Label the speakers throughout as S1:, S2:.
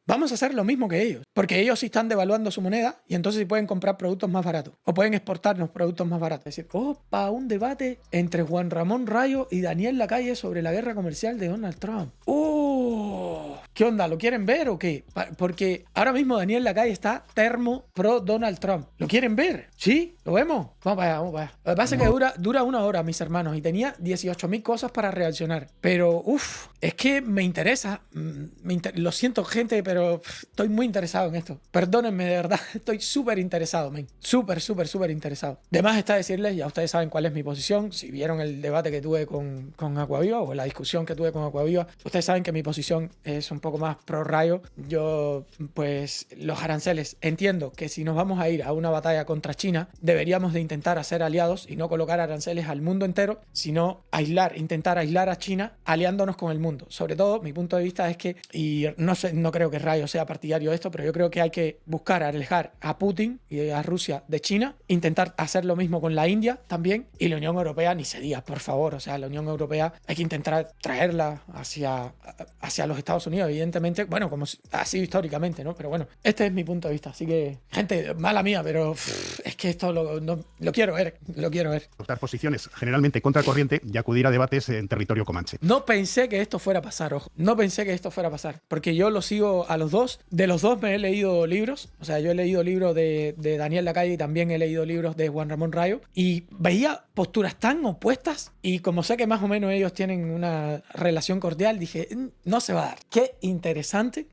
S1: vamos a hacer lo mismo que ellos, porque ellos sí están devaluando su moneda y entonces sí pueden comprar productos más baratos o pueden exportarnos productos más baratos. Es decir, opa, un debate entre Juan Ramón Rayo y Daniel Lacalle sobre la guerra comercial de Donald Trump. ¿Qué onda? ¿Lo quieren ver o qué? Porque ahora mismo Daniel Lacalle está termo pro Donald Trump. ¿Lo quieren ver? ¿Sí? ¿Lo vemos? Vamos para allá, vamos para allá. Lo que pasa es que dura 1 hora, mis hermanos, y tenía 18.000 cosas para reaccionar. Pero, es que me interesa. Lo siento, gente, pero estoy muy interesado en esto. Perdónenme, de verdad. Estoy súper interesado, men. Súper interesado. De más está decirles, ya ustedes saben cuál es mi posición. Si vieron el debate que tuve con Aquaviva o la discusión que tuve con Aquaviva, ustedes saben que mi posición es un poco más pro Rayo. Yo, pues, los aranceles, entiendo que si nos vamos a ir a una batalla contra China, deberíamos de intentar hacer aliados y no colocar aranceles al mundo entero, sino intentar aislar a China aliándonos con el mundo. Sobre todo, mi punto de vista es que, y no creo que Rayo sea partidario de esto, pero yo creo que hay que buscar alejar a Putin y a Rusia de China, intentar hacer lo mismo con la India también, y la Unión Europea ni se diga, por favor. O sea, la Unión Europea hay que intentar traerla hacia los Estados Unidos, evidentemente, bueno, como ha sido históricamente, ¿no? Pero bueno, este es mi punto de vista. Así que, gente, mala mía, pero es que esto lo quiero ver,
S2: Adoptar posiciones generalmente contracorriente y acudir a debates en territorio comanche.
S1: No pensé que esto fuera a pasar, ojo. No pensé que esto fuera a pasar. Porque yo los sigo a los dos. De los dos me he leído libros. O sea, yo he leído libros de Daniel Lacalle y también he leído libros de Juan Ramón Rayo. Y veía posturas tan opuestas. Y como sé que más o menos ellos tienen una relación cordial, dije, no se va a dar. Qué interesante,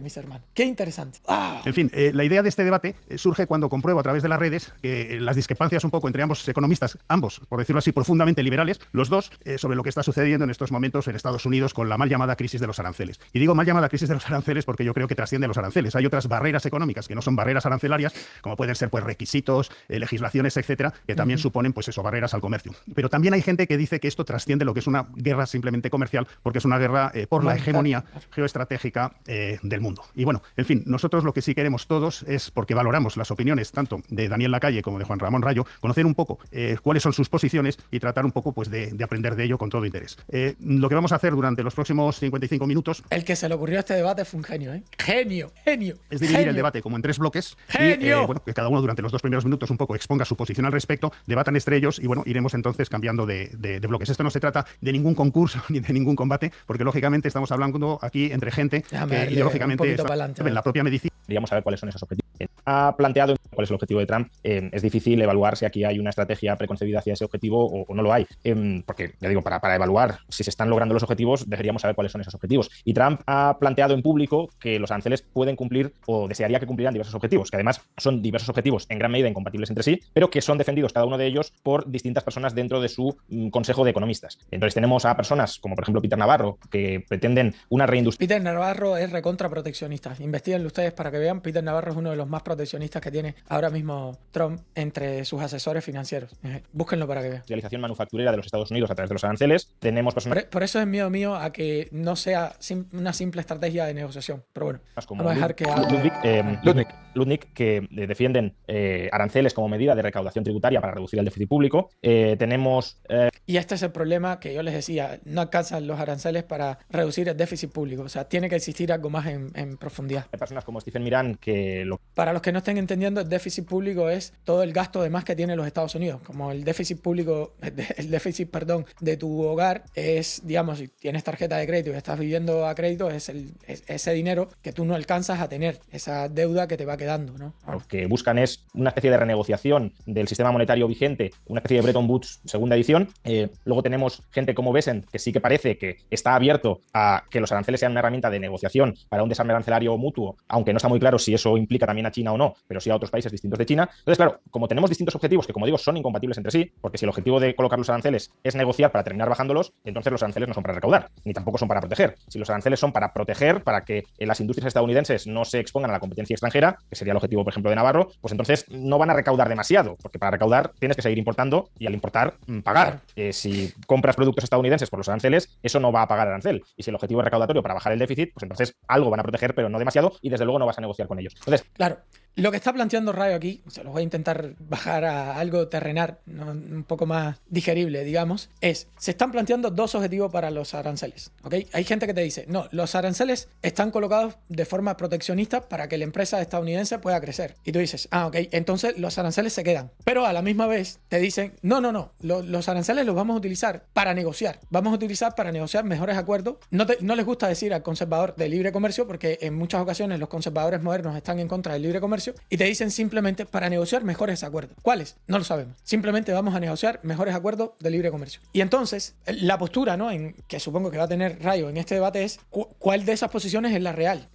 S1: mis hermanos. Qué interesante.
S2: En fin, la idea de este debate surge cuando compruebo a través de las redes que las discrepancias un poco entre ambos economistas, ambos, por decirlo así, profundamente liberales, los dos, sobre lo que está sucediendo en estos momentos en Estados Unidos con la mal llamada crisis de los aranceles. Y digo mal llamada crisis de los aranceles porque yo creo que trasciende los aranceles. Hay otras barreras económicas que no son barreras arancelarias, como pueden ser pues requisitos, legislaciones, etcétera, que también suponen pues eso, barreras al comercio. Pero también hay gente que dice que esto trasciende lo que es una guerra simplemente comercial, porque es una guerra por la hegemonía geoestratégica del mundo. Y bueno, en fin, nosotros lo que sí queremos todos es, porque valoramos las opiniones tanto de Daniel Lacalle como de Juan Ramón Rayo, conocer un poco cuáles son sus posiciones y tratar un poco pues de aprender de ello con todo interés. Lo que vamos a hacer durante los próximos 55 minutos...
S1: El que se le ocurrió este debate fue un genio, ¿eh? Genio.
S2: Es dividir el debate como en 3 bloques y bueno, que cada uno durante los 2 primeros minutos un poco exponga su posición al respecto, debatan entre ellos y bueno, iremos entonces cambiando de bloques. Esto no se trata de ningún concurso ni de ningún combate, porque lógicamente estamos hablando aquí entre gente que ideológicamente está en la propia medicina.
S3: Queríamos saber cuáles son esos objetivos. Ha planteado cuál es el objetivo de Trump. Es difícil evaluar si aquí hay una estrategia preconcebida hacia ese objetivo o no lo hay. Porque, ya digo, para evaluar si se están logrando los objetivos, deberíamos saber cuáles son esos objetivos. Y Trump ha planteado en público que los aranceles pueden cumplir o desearía que cumplieran diversos objetivos, que además son diversos objetivos en gran medida incompatibles entre sí, pero que son defendidos cada uno de ellos por distintas personas dentro de su consejo de economistas. Entonces tenemos a personas como, por ejemplo, Peter Navarro, que pretenden una reindustrialización.
S1: Peter Navarro es recontra proteccionista. Investíguenlo ustedes para que vean. Peter Navarro es uno de los más proteccionistas que tiene ahora mismo Trump entre sus asesores financieros. Búsquenlo para que vean.
S3: Realización manufacturera de los Estados Unidos a través de los aranceles. Tenemos personas...
S1: Por eso es miedo mío a que no sea una simple estrategia de negociación. Pero bueno,
S3: como
S1: vamos a dejar que...
S3: Ludwig, que defienden aranceles como medida de recaudación tributaria para reducir el déficit público. Tenemos...
S1: Y este es el problema que yo les decía. No alcanzan los aranceles para reducir el déficit público. O sea, tiene que existir algo más en profundidad.
S3: Hay personas como Stephen Miran que...
S1: Para los que no estén entendiendo, el déficit público es todo el gasto de más que tienen los Estados Unidos. Como el déficit de tu hogar es, digamos, si tienes tarjeta de crédito y estás viviendo a crédito, es ese dinero que tú no alcanzas a tener, esa deuda que te va quedando, ¿no?
S3: Lo que buscan es una especie de renegociación del sistema monetario vigente, una especie de Bretton Woods segunda edición. Luego tenemos gente como Bessent, que sí que parece que está abierto a que los aranceles sean una herramienta de negociación para un desarme arancelario mutuo, aunque no está muy claro si eso implica también a China o no, pero sí a otros países distintos de China. Entonces, claro, como tenemos distintos objetivos que, como digo, son incompatibles entre sí, porque si el objetivo de colocar los aranceles es negociar para terminar bajándolos, entonces los aranceles no son para recaudar, ni tampoco son para proteger. Si los aranceles son para proteger, para que las industrias estadounidenses no se expongan a la competencia extranjera, que sería el objetivo, por ejemplo, de Navarro, pues entonces no van a recaudar demasiado, porque para recaudar tienes que seguir importando y al importar, pagar. Si compras productos estadounidenses por los aranceles, eso no va a pagar arancel. Y si el objetivo es recaudatorio para bajar el déficit, pues entonces algo van a proteger, pero no demasiado, y desde luego no vas a negociar con ellos. Entonces,
S1: claro. Lo que está planteando Rayo aquí, se los voy a intentar bajar a algo terrenal, ¿no? Un poco más digerible, digamos, se están planteando dos objetivos para los aranceles, ¿ok? Hay gente que te dice, no, los aranceles están colocados de forma proteccionista para que la empresa estadounidense pueda crecer. Y tú dices, ok, entonces los aranceles se quedan. Pero a la misma vez te dicen, no, los aranceles los vamos a utilizar para negociar. Vamos a utilizar para negociar mejores acuerdos. No les gusta decir al conservador de libre comercio porque en muchas ocasiones los conservadores modernos están en contra del libre comercio y te dicen simplemente para negociar mejores acuerdos. ¿Cuáles? No lo sabemos. Simplemente vamos a negociar mejores acuerdos de libre comercio. Y entonces, la postura, ¿no? Que supongo que va a tener Rayo en este debate es ¿cuál de esas posiciones es la real?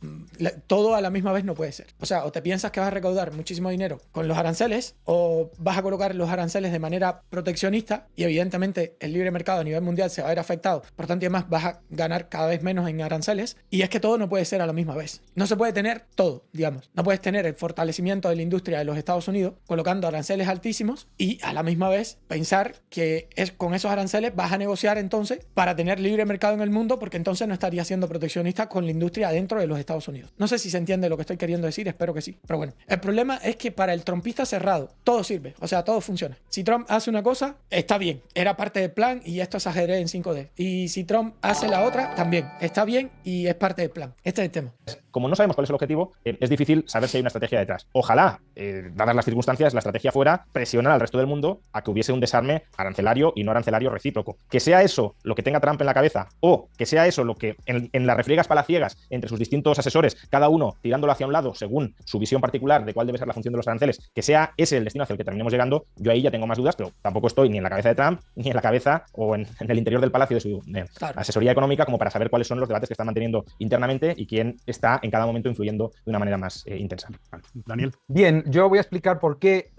S1: Todo a la misma vez no puede ser. O sea, o te piensas que vas a recaudar muchísimo dinero con los aranceles o vas a colocar los aranceles de manera proteccionista y evidentemente el libre mercado a nivel mundial se va a ver afectado. Por tanto, además vas a ganar cada vez menos en aranceles y es que todo no puede ser a la misma vez. No se puede tener todo, digamos. No puedes tener el fortalecimiento de la industria de los Estados Unidos colocando aranceles altísimos y a la misma vez pensar que con esos aranceles vas a negociar entonces para tener libre mercado en el mundo porque entonces no estarías siendo proteccionista con la industria dentro de los Estados Unidos. No sé si se entiende lo que estoy queriendo decir, espero que sí. Pero bueno, el problema es que para el trumpista cerrado todo sirve, o sea, todo funciona. Si Trump hace una cosa, está bien, era parte del plan y esto es ajedrez en 5D. Y si Trump hace la otra, también está bien y es parte del plan. Este es el tema.
S3: Como no sabemos cuál es el objetivo, es difícil saber si hay una estrategia detrás. Ojalá, dadas las circunstancias, la estrategia fuera presionar al resto del mundo a que hubiese un desarme arancelario y no arancelario recíproco. Que sea eso lo que tenga Trump en la cabeza o que sea eso lo que en las refriegas palaciegas entre sus distintos asesores, cada uno tirándolo hacia un lado según su visión particular de cuál debe ser la función de los aranceles, que sea ese el destino hacia el que terminemos llegando, yo ahí ya tengo más dudas, pero tampoco estoy ni en la cabeza de Trump, ni en la cabeza o en el interior del palacio de su asesoría económica como para saber cuáles son los debates que están manteniendo internamente y quién está en cada momento influyendo de una manera más intensa.
S2: Daniel.
S4: Bien, yo voy a explicar por qué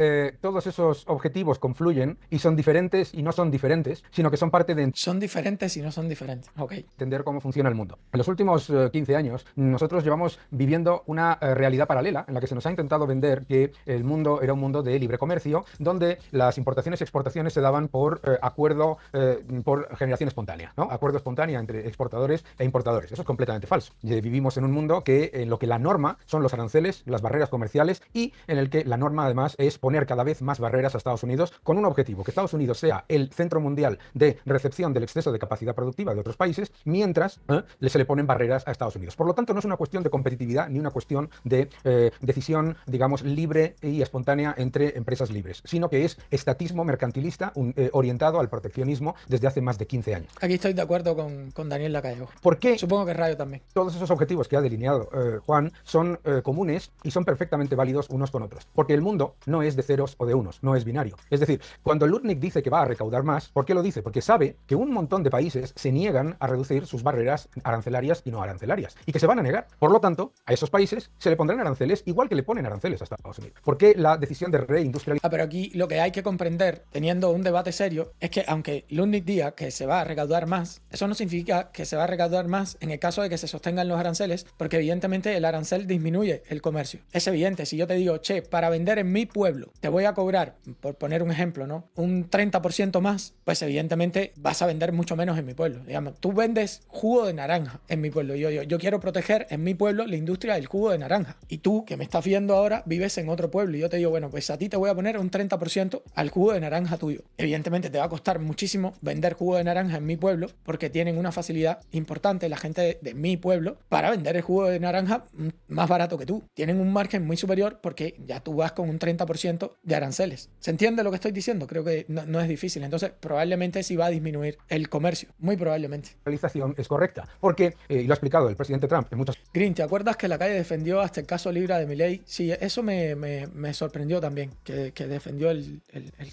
S4: todos esos objetivos confluyen y son diferentes y no son diferentes, sino que son parte de...
S1: Son diferentes y no son diferentes. Ok.
S4: Entender cómo funciona el mundo. En los últimos 15 años, nosotros llevamos viviendo una realidad paralela en la que se nos ha intentado vender que el mundo era un mundo de libre comercio, donde las importaciones y exportaciones se daban por acuerdo, por generación espontánea, ¿no? Acuerdo espontáneo entre exportadores e importadores. Eso es completamente falso. Vivimos en un mundo en lo que la norma son los aranceles, las barreras comerciales y en el que la norma además es poner cada vez más barreras a Estados Unidos con un objetivo, que Estados Unidos sea el centro mundial de recepción del exceso de capacidad productiva de otros países, mientras se le ponen barreras a Estados Unidos. Por lo tanto, no es una cuestión de competitividad ni una cuestión de decisión, digamos, libre y espontánea entre empresas libres, sino que es estatismo mercantilista orientado al proteccionismo desde hace más de 15 años.
S1: Aquí estoy de acuerdo con Daniel Lacalle.
S4: ¿Por qué?
S1: Supongo que Rayo también.
S4: Todos esos objetivos que ha delineado Juan son comunes y son perfectamente válidos unos con otros, porque el mundo no es de ceros o de unos, no es binario. Es decir, cuando Lutnick dice que va a recaudar más, ¿por qué lo dice? Porque sabe que un montón de países se niegan a reducir sus barreras arancelarias y no arancelarias, y que se van a negar. Por lo tanto, a esos países se le pondrán aranceles igual que le ponen aranceles a Estados Unidos. ¿Por qué la decisión de reindustrializar?
S1: Pero aquí lo que hay que comprender, teniendo un debate serio, es que aunque Lutnick diga que se va a recaudar más, eso no significa que se va a recaudar más en el caso de que se sostengan los aranceles, porque evidentemente el arancel disminuye el comercio. Es evidente, si yo te digo, che, para vender en mi pueblo te voy a cobrar, por poner un ejemplo, ¿no? Un 30% más, pues evidentemente vas a vender mucho menos en mi pueblo. Digamos, tú vendes jugo de naranja en mi pueblo. Yo quiero proteger en mi pueblo la industria del jugo de naranja. Y tú, que me estás viendo ahora, vives en otro pueblo. Y yo te digo, bueno, pues a ti te voy a poner un 30% al jugo de naranja tuyo. Evidentemente te va a costar muchísimo vender jugo de naranja en mi pueblo porque tienen una facilidad importante la gente de mi pueblo para vender el jugo de naranja más barato que tú. Tienen un margen muy superior porque ya tú vas con un 30% de aranceles. ¿Se entiende lo que estoy diciendo? Creo que no es difícil. Entonces, probablemente sí va a disminuir el comercio. Muy probablemente.
S4: La realización es correcta. Porque, y lo ha explicado el presidente Trump en muchas...
S1: Green, ¿te acuerdas que Lacalle defendió hasta el caso Libra de Milei? Sí, eso me sorprendió también, que defendió el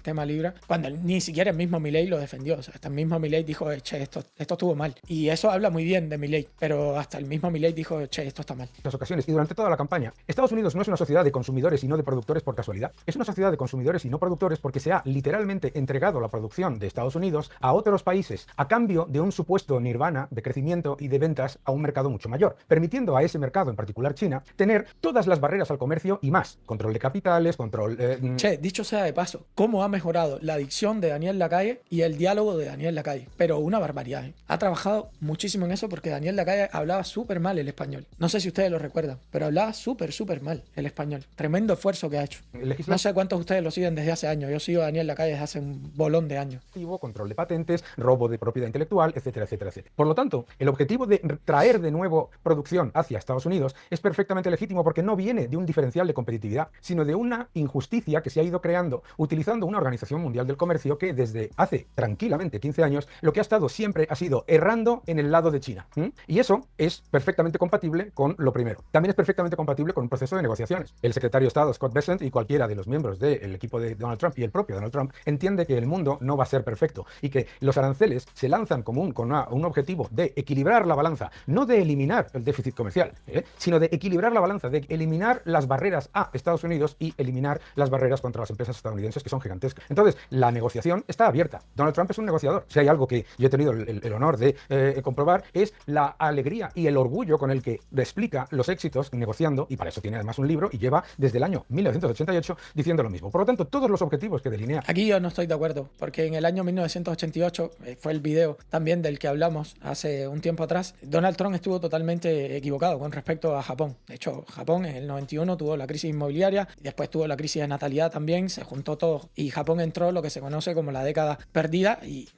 S1: tema Libra, cuando ni siquiera el mismo Milei lo defendió. O sea, hasta el mismo Milei dijo, che, esto estuvo mal. Y eso habla muy bien de Milei, pero hasta el mismo Milei dijo, che, esto está mal.
S4: En muchas ocasiones y durante toda la campaña, Estados Unidos no es una sociedad de consumidores y no de productores por casualidad. Es una sociedad de consumidores y no productores porque se ha literalmente entregado la producción de Estados Unidos a otros países a cambio de un supuesto nirvana de crecimiento y de ventas a un mercado mucho mayor, permitiendo a ese mercado, en particular China, tener todas las barreras al comercio y más. Control de capitales, control...
S1: Che, dicho sea de paso, ¿cómo ha mejorado la dicción de Daniel Lacalle y el diálogo de Daniel Lacalle? Pero una barbaridad, ¿eh? Ha trabajado muchísimo en eso porque Daniel Lacalle hablaba súper mal el español. No No sé si ustedes lo recuerdan, pero hablaba súper, súper mal el español. Tremendo esfuerzo que ha hecho. No sé cuántos de ustedes lo siguen desde hace años. Yo sigo a Daniel Lacalle desde hace un bolón de años.
S4: Control de patentes, robo de propiedad intelectual, etcétera, etcétera, etcétera. Por lo tanto, el objetivo de traer de nuevo producción hacia Estados Unidos es perfectamente legítimo porque no viene de un diferencial de competitividad, sino de una injusticia que se ha ido creando utilizando una Organización Mundial del Comercio que desde hace tranquilamente 15 años lo que ha estado siempre ha sido errando en el lado de China. Y eso es perfectamente compatible con lo primero. También es perfectamente compatible con un proceso de negociaciones. El secretario de Estado, Scott Bessent, y cualquiera de los miembros del equipo de Donald Trump y el propio Donald Trump entiende que el mundo no va a ser perfecto y que los aranceles se lanzan con un objetivo de equilibrar la balanza, no de eliminar el déficit comercial, sino de equilibrar la balanza, de eliminar las barreras a Estados Unidos y eliminar las barreras contra las empresas estadounidenses que son gigantescas. Entonces, la negociación está abierta. Donald Trump es un negociador. Si hay algo que yo he tenido el honor de comprobar, es la alegría y el orgullo con el que explica los éxitos negociando, y para eso tiene además un libro y lleva desde el año 1988 diciendo lo mismo. Por lo tanto, todos los objetivos que delinea...
S1: Aquí yo no estoy de acuerdo, porque en el año 1988, fue el video también del que hablamos hace un tiempo atrás, Donald Trump estuvo totalmente equivocado con respecto a Japón. De hecho, Japón en el 91 tuvo la crisis inmobiliaria, y después tuvo la crisis de natalidad también, se juntó todo, y Japón entró lo que se conoce como la década perdida, y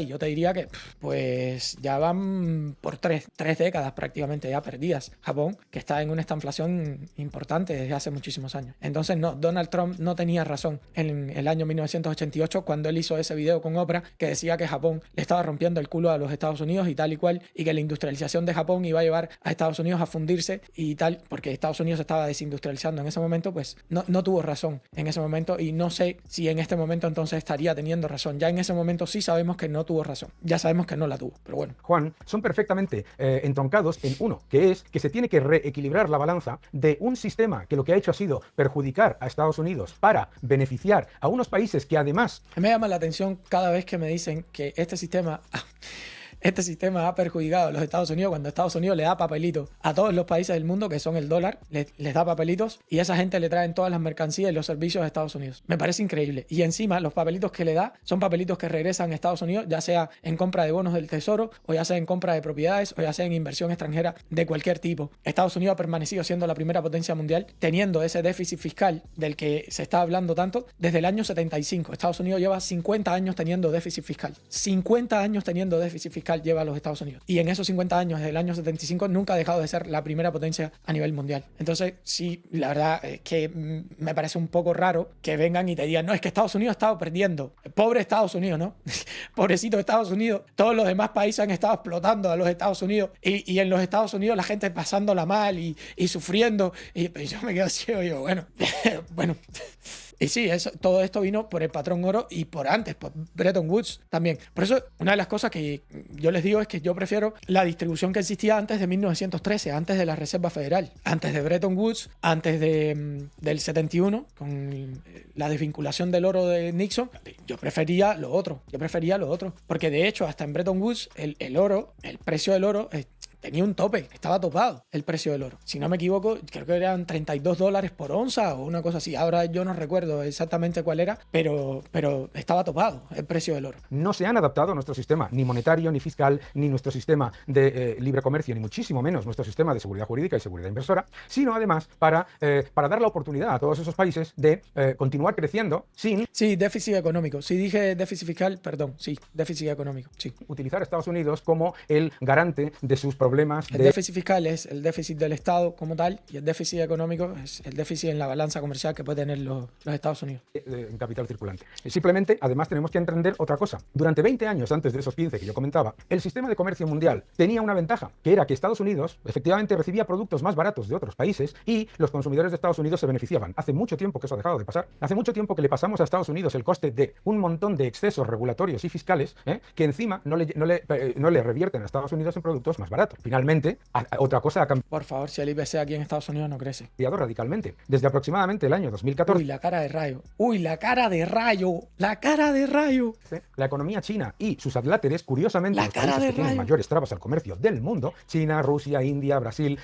S1: yo te diría que pues ya van por tres décadas prácticamente ya perdidas Japón, que está en una estanflación importante desde hace muchísimos años. Entonces no, Donald Trump no tenía razón en el año 1988 cuando él hizo ese video con Oprah que decía que Japón le estaba rompiendo el culo a los Estados Unidos y tal y cual, y que la industrialización de Japón iba a llevar a Estados Unidos a fundirse y tal, porque Estados Unidos se estaba desindustrializando en ese momento. Pues no tuvo razón en ese momento, y no sé si en este momento entonces estaría teniendo razón. Ya en ese momento sí sabemos que no tuvo razón, ya sabemos que no la tuvo, pero bueno.
S4: Juan, son perfectamente entroncados en uno, que es que se tiene que reequilibrar la balanza de un sistema que lo que ha hecho ha sido perjudicar a Estados Unidos para beneficiar a unos países que además...
S1: Me llama la atención cada vez que me dicen que este sistema ha perjudicado a los Estados Unidos, cuando Estados Unidos le da papelitos a todos los países del mundo, que son el dólar, les da papelitos, y esa gente le traen todas las mercancías y los servicios a Estados Unidos. Me parece increíble. Y encima los papelitos que le da son papelitos que regresan a Estados Unidos, ya sea en compra de bonos del Tesoro, o ya sea en compra de propiedades, o ya sea en inversión extranjera de cualquier tipo. Estados Unidos ha permanecido siendo la primera potencia mundial, teniendo ese déficit fiscal del que se está hablando tanto desde el año 75. Estados Unidos lleva 50 años teniendo déficit fiscal. 50 años teniendo déficit fiscal lleva a los Estados Unidos. Y en esos 50 años, desde el año 75, nunca ha dejado de ser la primera potencia a nivel mundial. Entonces, sí, la verdad es que me parece un poco raro que vengan y te digan, no, es que Estados Unidos ha estado perdiendo. Pobre Estados Unidos, ¿no? Pobrecito Estados Unidos. Todos los demás países han estado explotando a los Estados Unidos, y en los Estados Unidos la gente pasándola mal y sufriendo. Y yo me quedo ciego y digo, bueno, bueno. Y sí, todo esto vino por el patrón oro y por antes, por Bretton Woods también. Por eso, una de las cosas que yo les digo es que yo prefiero la distribución que existía antes de 1913, antes de la Reserva Federal, antes de Bretton Woods, antes del 71, con la desvinculación del oro de Nixon. Yo prefería lo otro, porque de hecho hasta en Bretton Woods el oro, el precio del oro tenía un tope, estaba topado el precio del oro. Si no me equivoco, creo que eran $32 por onza o una cosa así. Ahora yo no recuerdo exactamente cuál era, pero estaba topado el precio del oro.
S4: No se han adaptado a nuestro sistema, ni monetario, ni fiscal, ni nuestro sistema de libre comercio, ni muchísimo menos nuestro sistema de seguridad jurídica y seguridad inversora, sino además para dar la oportunidad a todos esos países de continuar creciendo sin...
S1: Sí, déficit económico. Si dije déficit fiscal, perdón, sí, déficit económico, sí.
S4: Utilizar a Estados Unidos como el garante de sus problemas.
S1: El déficit fiscal es el déficit del Estado como tal, y el déficit económico es el déficit en la balanza comercial que pueden tener los Estados Unidos.
S4: En capital circulante. Simplemente, además, tenemos que entender otra cosa. Durante 20 años antes de esos 15 que yo comentaba, el sistema de comercio mundial tenía una ventaja, que era que Estados Unidos efectivamente recibía productos más baratos de otros países y los consumidores de Estados Unidos se beneficiaban. Hace mucho tiempo que eso ha dejado de pasar. Hace mucho tiempo que le pasamos a Estados Unidos el coste de un montón de excesos regulatorios y fiscales que encima no le revierten a Estados Unidos en productos más baratos. Finalmente, otra cosa ha cambiado.
S1: Por favor, si el IPC aquí en Estados Unidos no crece.
S4: Radicalmente. Desde aproximadamente el año 2014.
S1: Uy, la cara de rayo. Uy, la cara de rayo. La cara de rayo.
S4: La economía china y sus adláteres, curiosamente,
S1: La
S4: los
S1: cara
S4: países
S1: de
S4: que tienen
S1: rayo.
S4: mayores trabas al comercio del mundo, China, Rusia, India, Brasil,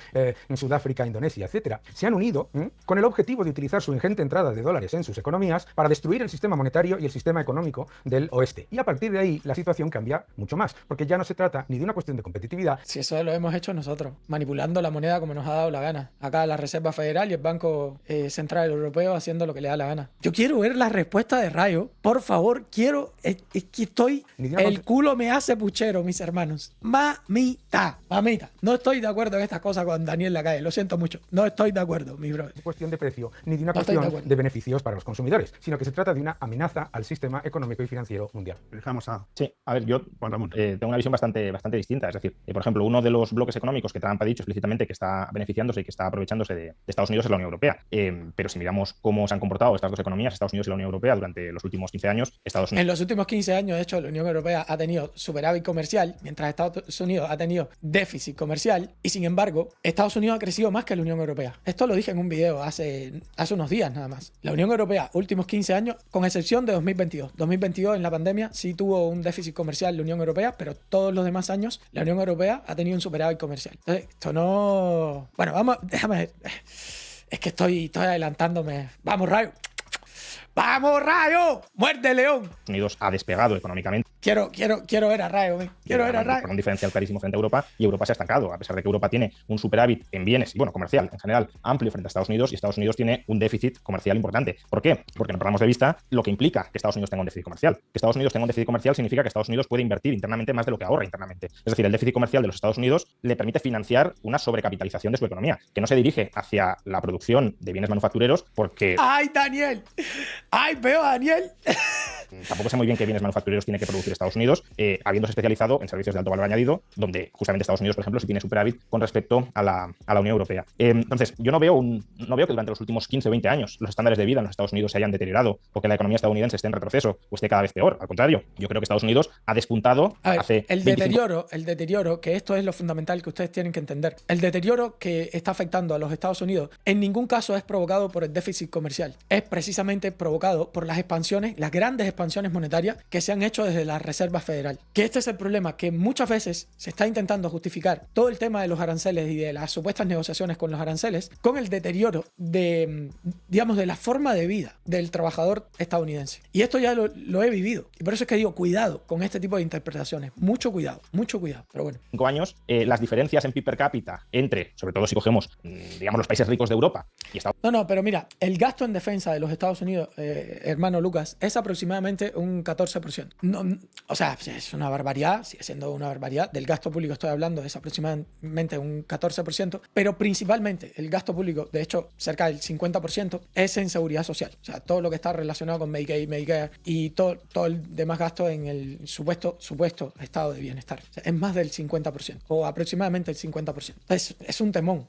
S4: Sudáfrica, Indonesia, etcétera, se han unido con el objetivo de utilizar su ingente entrada de dólares en sus economías para destruir el sistema monetario y el sistema económico del oeste. Y a partir de ahí, la situación cambia mucho más, porque ya no se trata ni de una cuestión de competitividad.
S1: Si eso Eso lo hemos hecho nosotros, manipulando la moneda como nos ha dado la gana. Acá la Reserva Federal y el Banco Central Europeo haciendo lo que le da la gana. Yo quiero ver la respuesta de Rayo. Por favor, quiero... Es que estoy... El culo me hace puchero, mis hermanos. Mamita. No estoy de acuerdo en estas cosas con Daniel Lacalle. Lo siento mucho. No estoy de acuerdo, mi brother.
S4: No es cuestión de precio, ni de una cuestión de beneficios para los consumidores, sino que se trata de una amenaza al sistema económico y financiero mundial.
S2: Dejamos a...
S3: Sí, a ver, yo
S2: Juan Ramón.
S3: tengo una visión bastante distinta. Es decir, por ejemplo, uno de los bloques económicos que Trump ha dicho explícitamente que está beneficiándose y que está aprovechándose de Estados Unidos es la Unión Europea. Pero si miramos cómo se han comportado estas dos economías, Estados Unidos y la Unión Europea, durante los últimos 15 años, Estados Unidos...
S1: En los últimos 15 años, de hecho, la Unión Europea ha tenido superávit comercial, mientras Estados Unidos ha tenido déficit comercial, y sin embargo, Estados Unidos ha crecido más que la Unión Europea. Esto lo dije en un video hace unos días nada más. La Unión Europea, últimos 15 años, con excepción de 2022. 2022, en la pandemia, sí tuvo un déficit comercial la Unión Europea, pero todos los demás años, la Unión Europea ha tenido un superávit comercial. Entonces, esto no... Bueno, déjame ver. Es que estoy adelantándome. ¡Vamos, Rayo! ¡Vamos, Rayo! ¡Muerde, León!
S3: Estados Unidos ha despegado económicamente.
S1: Quiero ver a Rayo, quiero ver a Rayo.
S3: Con un diferencial clarísimo frente a Europa, y Europa se ha estancado, a pesar de que Europa tiene un superávit en bienes y, bueno, comercial en general amplio frente a Estados Unidos, y Estados Unidos tiene un déficit comercial importante. ¿Por qué? Porque no perdamos de vista lo que implica que Estados Unidos tenga un déficit comercial. Que Estados Unidos tenga un déficit comercial significa que Estados Unidos puede invertir internamente más de lo que ahorra internamente. Es decir, el déficit comercial de los Estados Unidos le permite financiar una sobrecapitalización de su economía, que no se dirige hacia la producción de bienes manufactureros porque...
S1: ¡Ay, Daniel! ¡Ay, veo a Daniel!
S3: Tampoco sé muy bien qué bienes manufactureros tiene que producir Estados Unidos, habiéndose especializado en servicios de alto valor añadido, donde justamente Estados Unidos, por ejemplo, sí tiene superávit con respecto a la Unión Europea. Entonces, yo no veo que durante los últimos 15 o 20 años los estándares de vida en los Estados Unidos se hayan deteriorado o que la economía estadounidense esté en retroceso o esté cada vez peor. Al contrario, yo creo que Estados Unidos ha despuntado hace
S1: el deterioro, que esto es lo fundamental que ustedes tienen que entender. El deterioro que está afectando a los Estados Unidos en ningún caso es provocado por el déficit comercial. Es precisamente provocado por las expansiones, las grandes expansiones monetarias que se han hecho desde la Reserva Federal. Que este es el problema, que muchas veces se está intentando justificar todo el tema de los aranceles y de las supuestas negociaciones con los aranceles con el deterioro de, digamos, de la forma de vida del trabajador estadounidense. Y esto ya lo he vivido. Y por eso es que digo, cuidado con este tipo de interpretaciones. Mucho cuidado. Pero bueno.
S3: 5 años, las diferencias en PIB per cápita entre, sobre todo si cogemos, digamos, los países ricos de Europa y Estados Unidos.
S1: No, pero mira, el gasto en defensa de los Estados Unidos, hermano Lucas, es aproximadamente un 14%. No, o sea, es una barbaridad, sigue siendo una barbaridad. Del gasto público estoy hablando, es aproximadamente un 14%, pero principalmente el gasto público, de hecho, cerca del 50%, es en seguridad social. O sea, todo lo que está relacionado con Medicaid, Medicare y todo el demás gasto en el supuesto estado de bienestar. O sea, es más del 50%, o aproximadamente el 50%. Es un temón.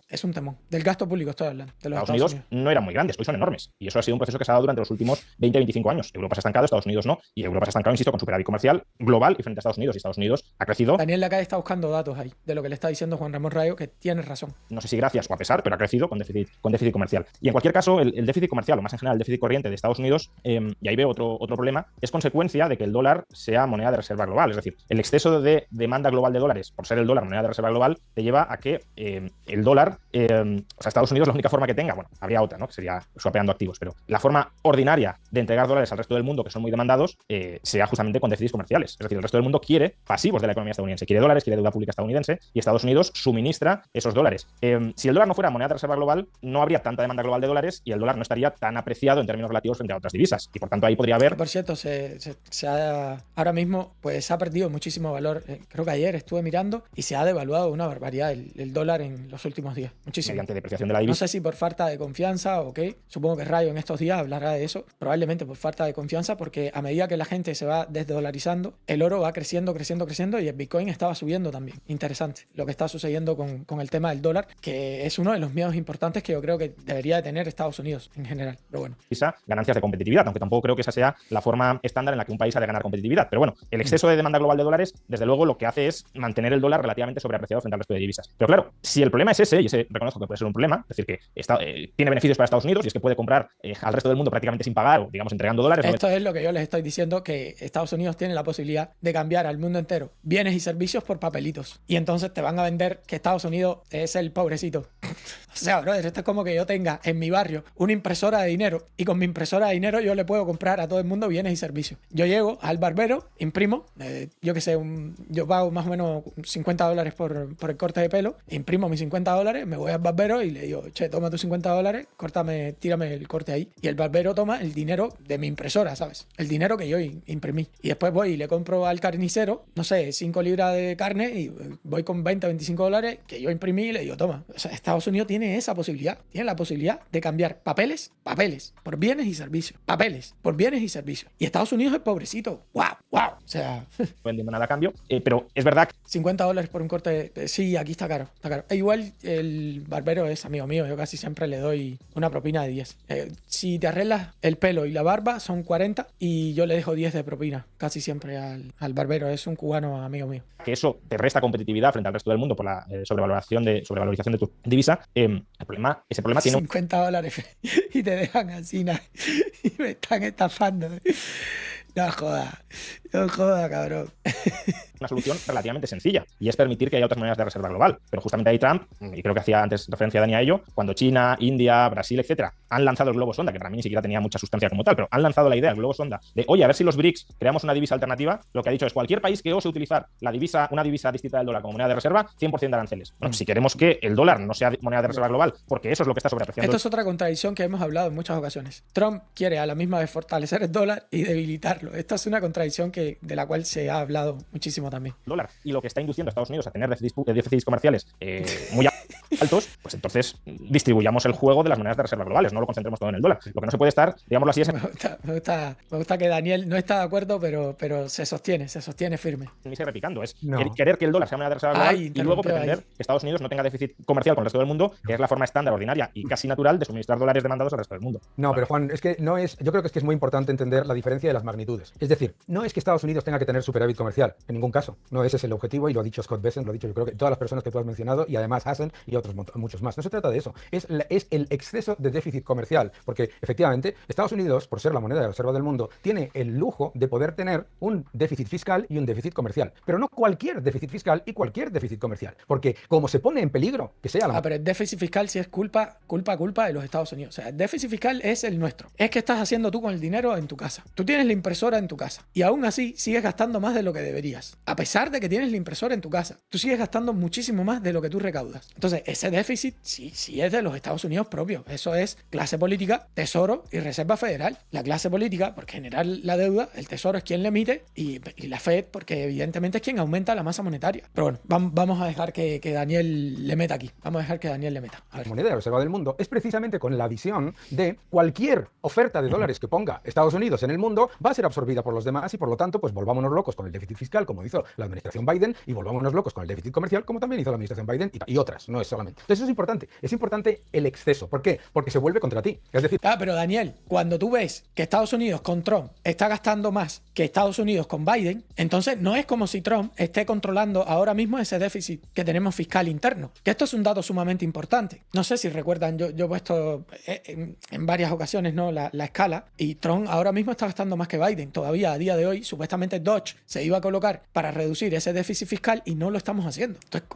S1: Del gasto público estoy hablando. De los
S3: Estados Unidos no eran muy grandes, hoy son enormes. Y eso ha sido un proceso que se ha dado durante los últimos 20-25 años. Europa se ha estancado, Estados Unidos no. Y Europa se ha estancado, insisto, con superávit comercial global y frente a Estados Unidos. Y Estados Unidos ha crecido.
S1: Daniel Lacalle está buscando datos ahí, de lo que le está diciendo Juan Ramón Rayo, que tiene razón.
S3: No sé si gracias o a pesar, pero ha crecido con déficit comercial. Y en cualquier caso, el déficit comercial, o más en general el déficit corriente de Estados Unidos, y ahí veo otro problema, es consecuencia de que el dólar sea moneda de reserva global. Es decir, el exceso de demanda global de dólares, por ser el dólar moneda de reserva global, te lleva a que el dólar, o sea, Estados Unidos, la única forma que tenga, bueno, habría otra, ¿no? Que sería swapeando activos, pero la forma ordinaria de entregar dólares al resto del mundo, que son muy demandados, sea justamente con déficits comerciales. Es decir, el resto del mundo quiere pasivos de la economía estadounidense, quiere dólares, quiere deuda pública estadounidense, y Estados Unidos suministra esos dólares. Si el dólar no fuera moneda de reserva global, no habría tanta demanda global de dólares y el dólar no estaría tan apreciado en términos relativos frente a otras divisas. Y por tanto ahí podría haber...
S1: Por cierto, ahora mismo pues ha perdido muchísimo valor. Creo que ayer estuve mirando y se ha devaluado una barbaridad el dólar en los últimos días. Muchísimo.
S3: Mediante depreciación de la divisa.
S1: No sé si por falta de confianza o qué. Supongo que Rayo en estos días hablará de eso. Probablemente por falta de confianza, porque a medida que la gente se va desdolarizando, el oro va creciendo y el Bitcoin estaba subiendo también. Interesante lo que está sucediendo con el tema del dólar, que es uno de los miedos importantes que yo creo que debería de tener Estados Unidos en general. Pero bueno.
S3: Ganancias de competitividad, aunque tampoco creo que esa sea la forma estándar en la que un país ha de ganar competitividad. Pero bueno, el exceso de demanda global de dólares, desde luego, lo que hace es mantener el dólar relativamente sobreapreciado frente al resto de divisas. Pero claro, si el problema es ese, y ese reconozco que puede ser un problema, es decir, que tiene beneficios para Estados Unidos y es que puede comprar al resto del mundo prácticamente sin pagar o, digamos, entregando dólares.
S1: Esto es lo que yo yo les estoy diciendo que Estados Unidos tiene la posibilidad de cambiar al mundo entero bienes y servicios por papelitos. Y entonces te van a vender que Estados Unidos es el pobrecito. O sea, brother, esto es como que yo tenga en mi barrio una impresora de dinero y con mi impresora de dinero yo le puedo comprar a todo el mundo bienes y servicios. Yo llego al barbero, imprimo, yo qué sé, yo pago más o menos $50 por el corte de pelo, imprimo mis $50, me voy al barbero y le digo, che, toma tus $50, córtame, tírame el corte ahí. Y el barbero toma el dinero de mi impresora, ¿sabes? El dinero que yo imprimí. Y después voy y le compro al carnicero, no sé, 5 libras de carne y voy con $20-25 que yo imprimí y le digo, toma. O sea, Estados Unidos tiene esa posibilidad, tiene la posibilidad de cambiar papeles por bienes y servicios. Papeles por bienes y servicios. Y Estados Unidos es pobrecito. ¡Wow! ¡Wow! O sea,
S3: No vendiendo nada a cambio, pero es verdad que
S1: $50 por un corte. Sí, aquí está caro, está caro. E igual el barbero es amigo mío, yo casi siempre le doy una propina de 10. Si te arreglas el pelo y la barba son 40 y yo le dejo 10 de propina, casi siempre al barbero, es un cubano amigo mío.
S3: que eso te resta competitividad frente al resto del mundo por la sobrevalorización de tu divisa, ese problema tiene
S1: $50 y te dejan así, y me están estafando. No joda, cabrón.
S3: una solución relativamente sencilla y es permitir que haya otras monedas de reserva global. Pero justamente ahí Trump, y creo que hacía antes referencia Dani a ello, cuando China, India, Brasil, etcétera, han lanzado el globo sonda, que para mí ni siquiera tenía mucha sustancia como tal, pero han lanzado la idea del globo sonda de, oye, a ver si los BRICS creamos una divisa alternativa. Lo que ha dicho es cualquier país que ose utilizar una divisa distinta del dólar como moneda de reserva, 100% de aranceles. Bueno, si queremos que el dólar no sea moneda de reserva global, porque eso es lo que está sobreapreciando.
S1: Esto es otra contradicción que hemos hablado en muchas ocasiones. Trump quiere a la misma vez fortalecer el dólar y debilitarlo. Esta es una contradicción de la cual se ha hablado muchísimo también.
S3: Dólar y lo que está induciendo a Estados Unidos a tener déficits comerciales muy altos, pues entonces distribuyamos el juego de las monedas de reserva globales, no lo concentremos todo en el dólar. Lo que no se puede estar, digámoslo así, es
S1: Me gusta que Daniel no está de acuerdo, pero se sostiene firme.
S3: ni se repicando, es querer que el dólar sea moneda de reserva global y luego pretender que Estados Unidos no tenga déficit comercial con el resto del mundo, que es la forma estándar, ordinaria y casi natural de suministrar dólares demandados al resto del mundo.
S4: No, pero Juan, es que no es. Yo creo que es muy importante entender la diferencia de las magnitudes. Es decir, no es que Estados Unidos tenga que tener superávit comercial, en ningún caso. No, ese es el objetivo y lo ha dicho Scott Bessent, lo ha dicho yo creo que todas las personas que tú has mencionado y además Hassen y otros muchos más. No se trata de eso. Es el exceso de déficit comercial, porque efectivamente Estados Unidos, por ser la moneda de reserva del mundo, tiene el lujo de poder tener un déficit fiscal y un déficit comercial. Pero no cualquier déficit fiscal y cualquier déficit comercial, porque como se pone en peligro que sea la...
S1: pero el déficit fiscal sí es culpa de los Estados Unidos. O sea, el déficit fiscal es el nuestro. Es que estás haciendo tú con el dinero en tu casa. Tú tienes la impresora en tu casa y aún así sigues gastando más de lo que deberías. A pesar de que tienes la impresora en tu casa, tú sigues gastando muchísimo más de lo que tú recaudas. Entonces, ese déficit sí es de los Estados Unidos propios. Eso es clase política, tesoro y reserva federal. La clase política, por generar la deuda, el tesoro es quien le emite y la Fed, porque evidentemente es quien aumenta la masa monetaria. Pero bueno, vamos a dejar que Daniel le meta aquí. Vamos a dejar que Daniel le meta. A ver.
S4: Moneda de reserva del mundo es precisamente con la visión de cualquier oferta de dólares que ponga Estados Unidos en el mundo va a ser absorbida por los demás y por lo tanto pues volvámonos locos con el déficit fiscal como hizo la administración Biden y volvámonos locos con el déficit comercial como también hizo la administración Biden y otras, no es solamente. Entonces eso es importante el exceso. ¿Por qué? Porque se vuelve contra ti. Es decir...
S1: pero Daniel, cuando tú ves que Estados Unidos con Trump está gastando más que Estados Unidos con Biden, entonces no es como si Trump esté controlando ahora mismo ese déficit que tenemos fiscal interno. Que esto es un dato sumamente importante. No sé si recuerdan, yo he puesto en varias ocasiones, ¿no? la escala, y Trump ahora mismo está gastando más que Biden. Todavía a día de hoy, supuestamente Dodge se iba a colocar para reducir ese déficit fiscal y no lo estamos haciendo. Entonces,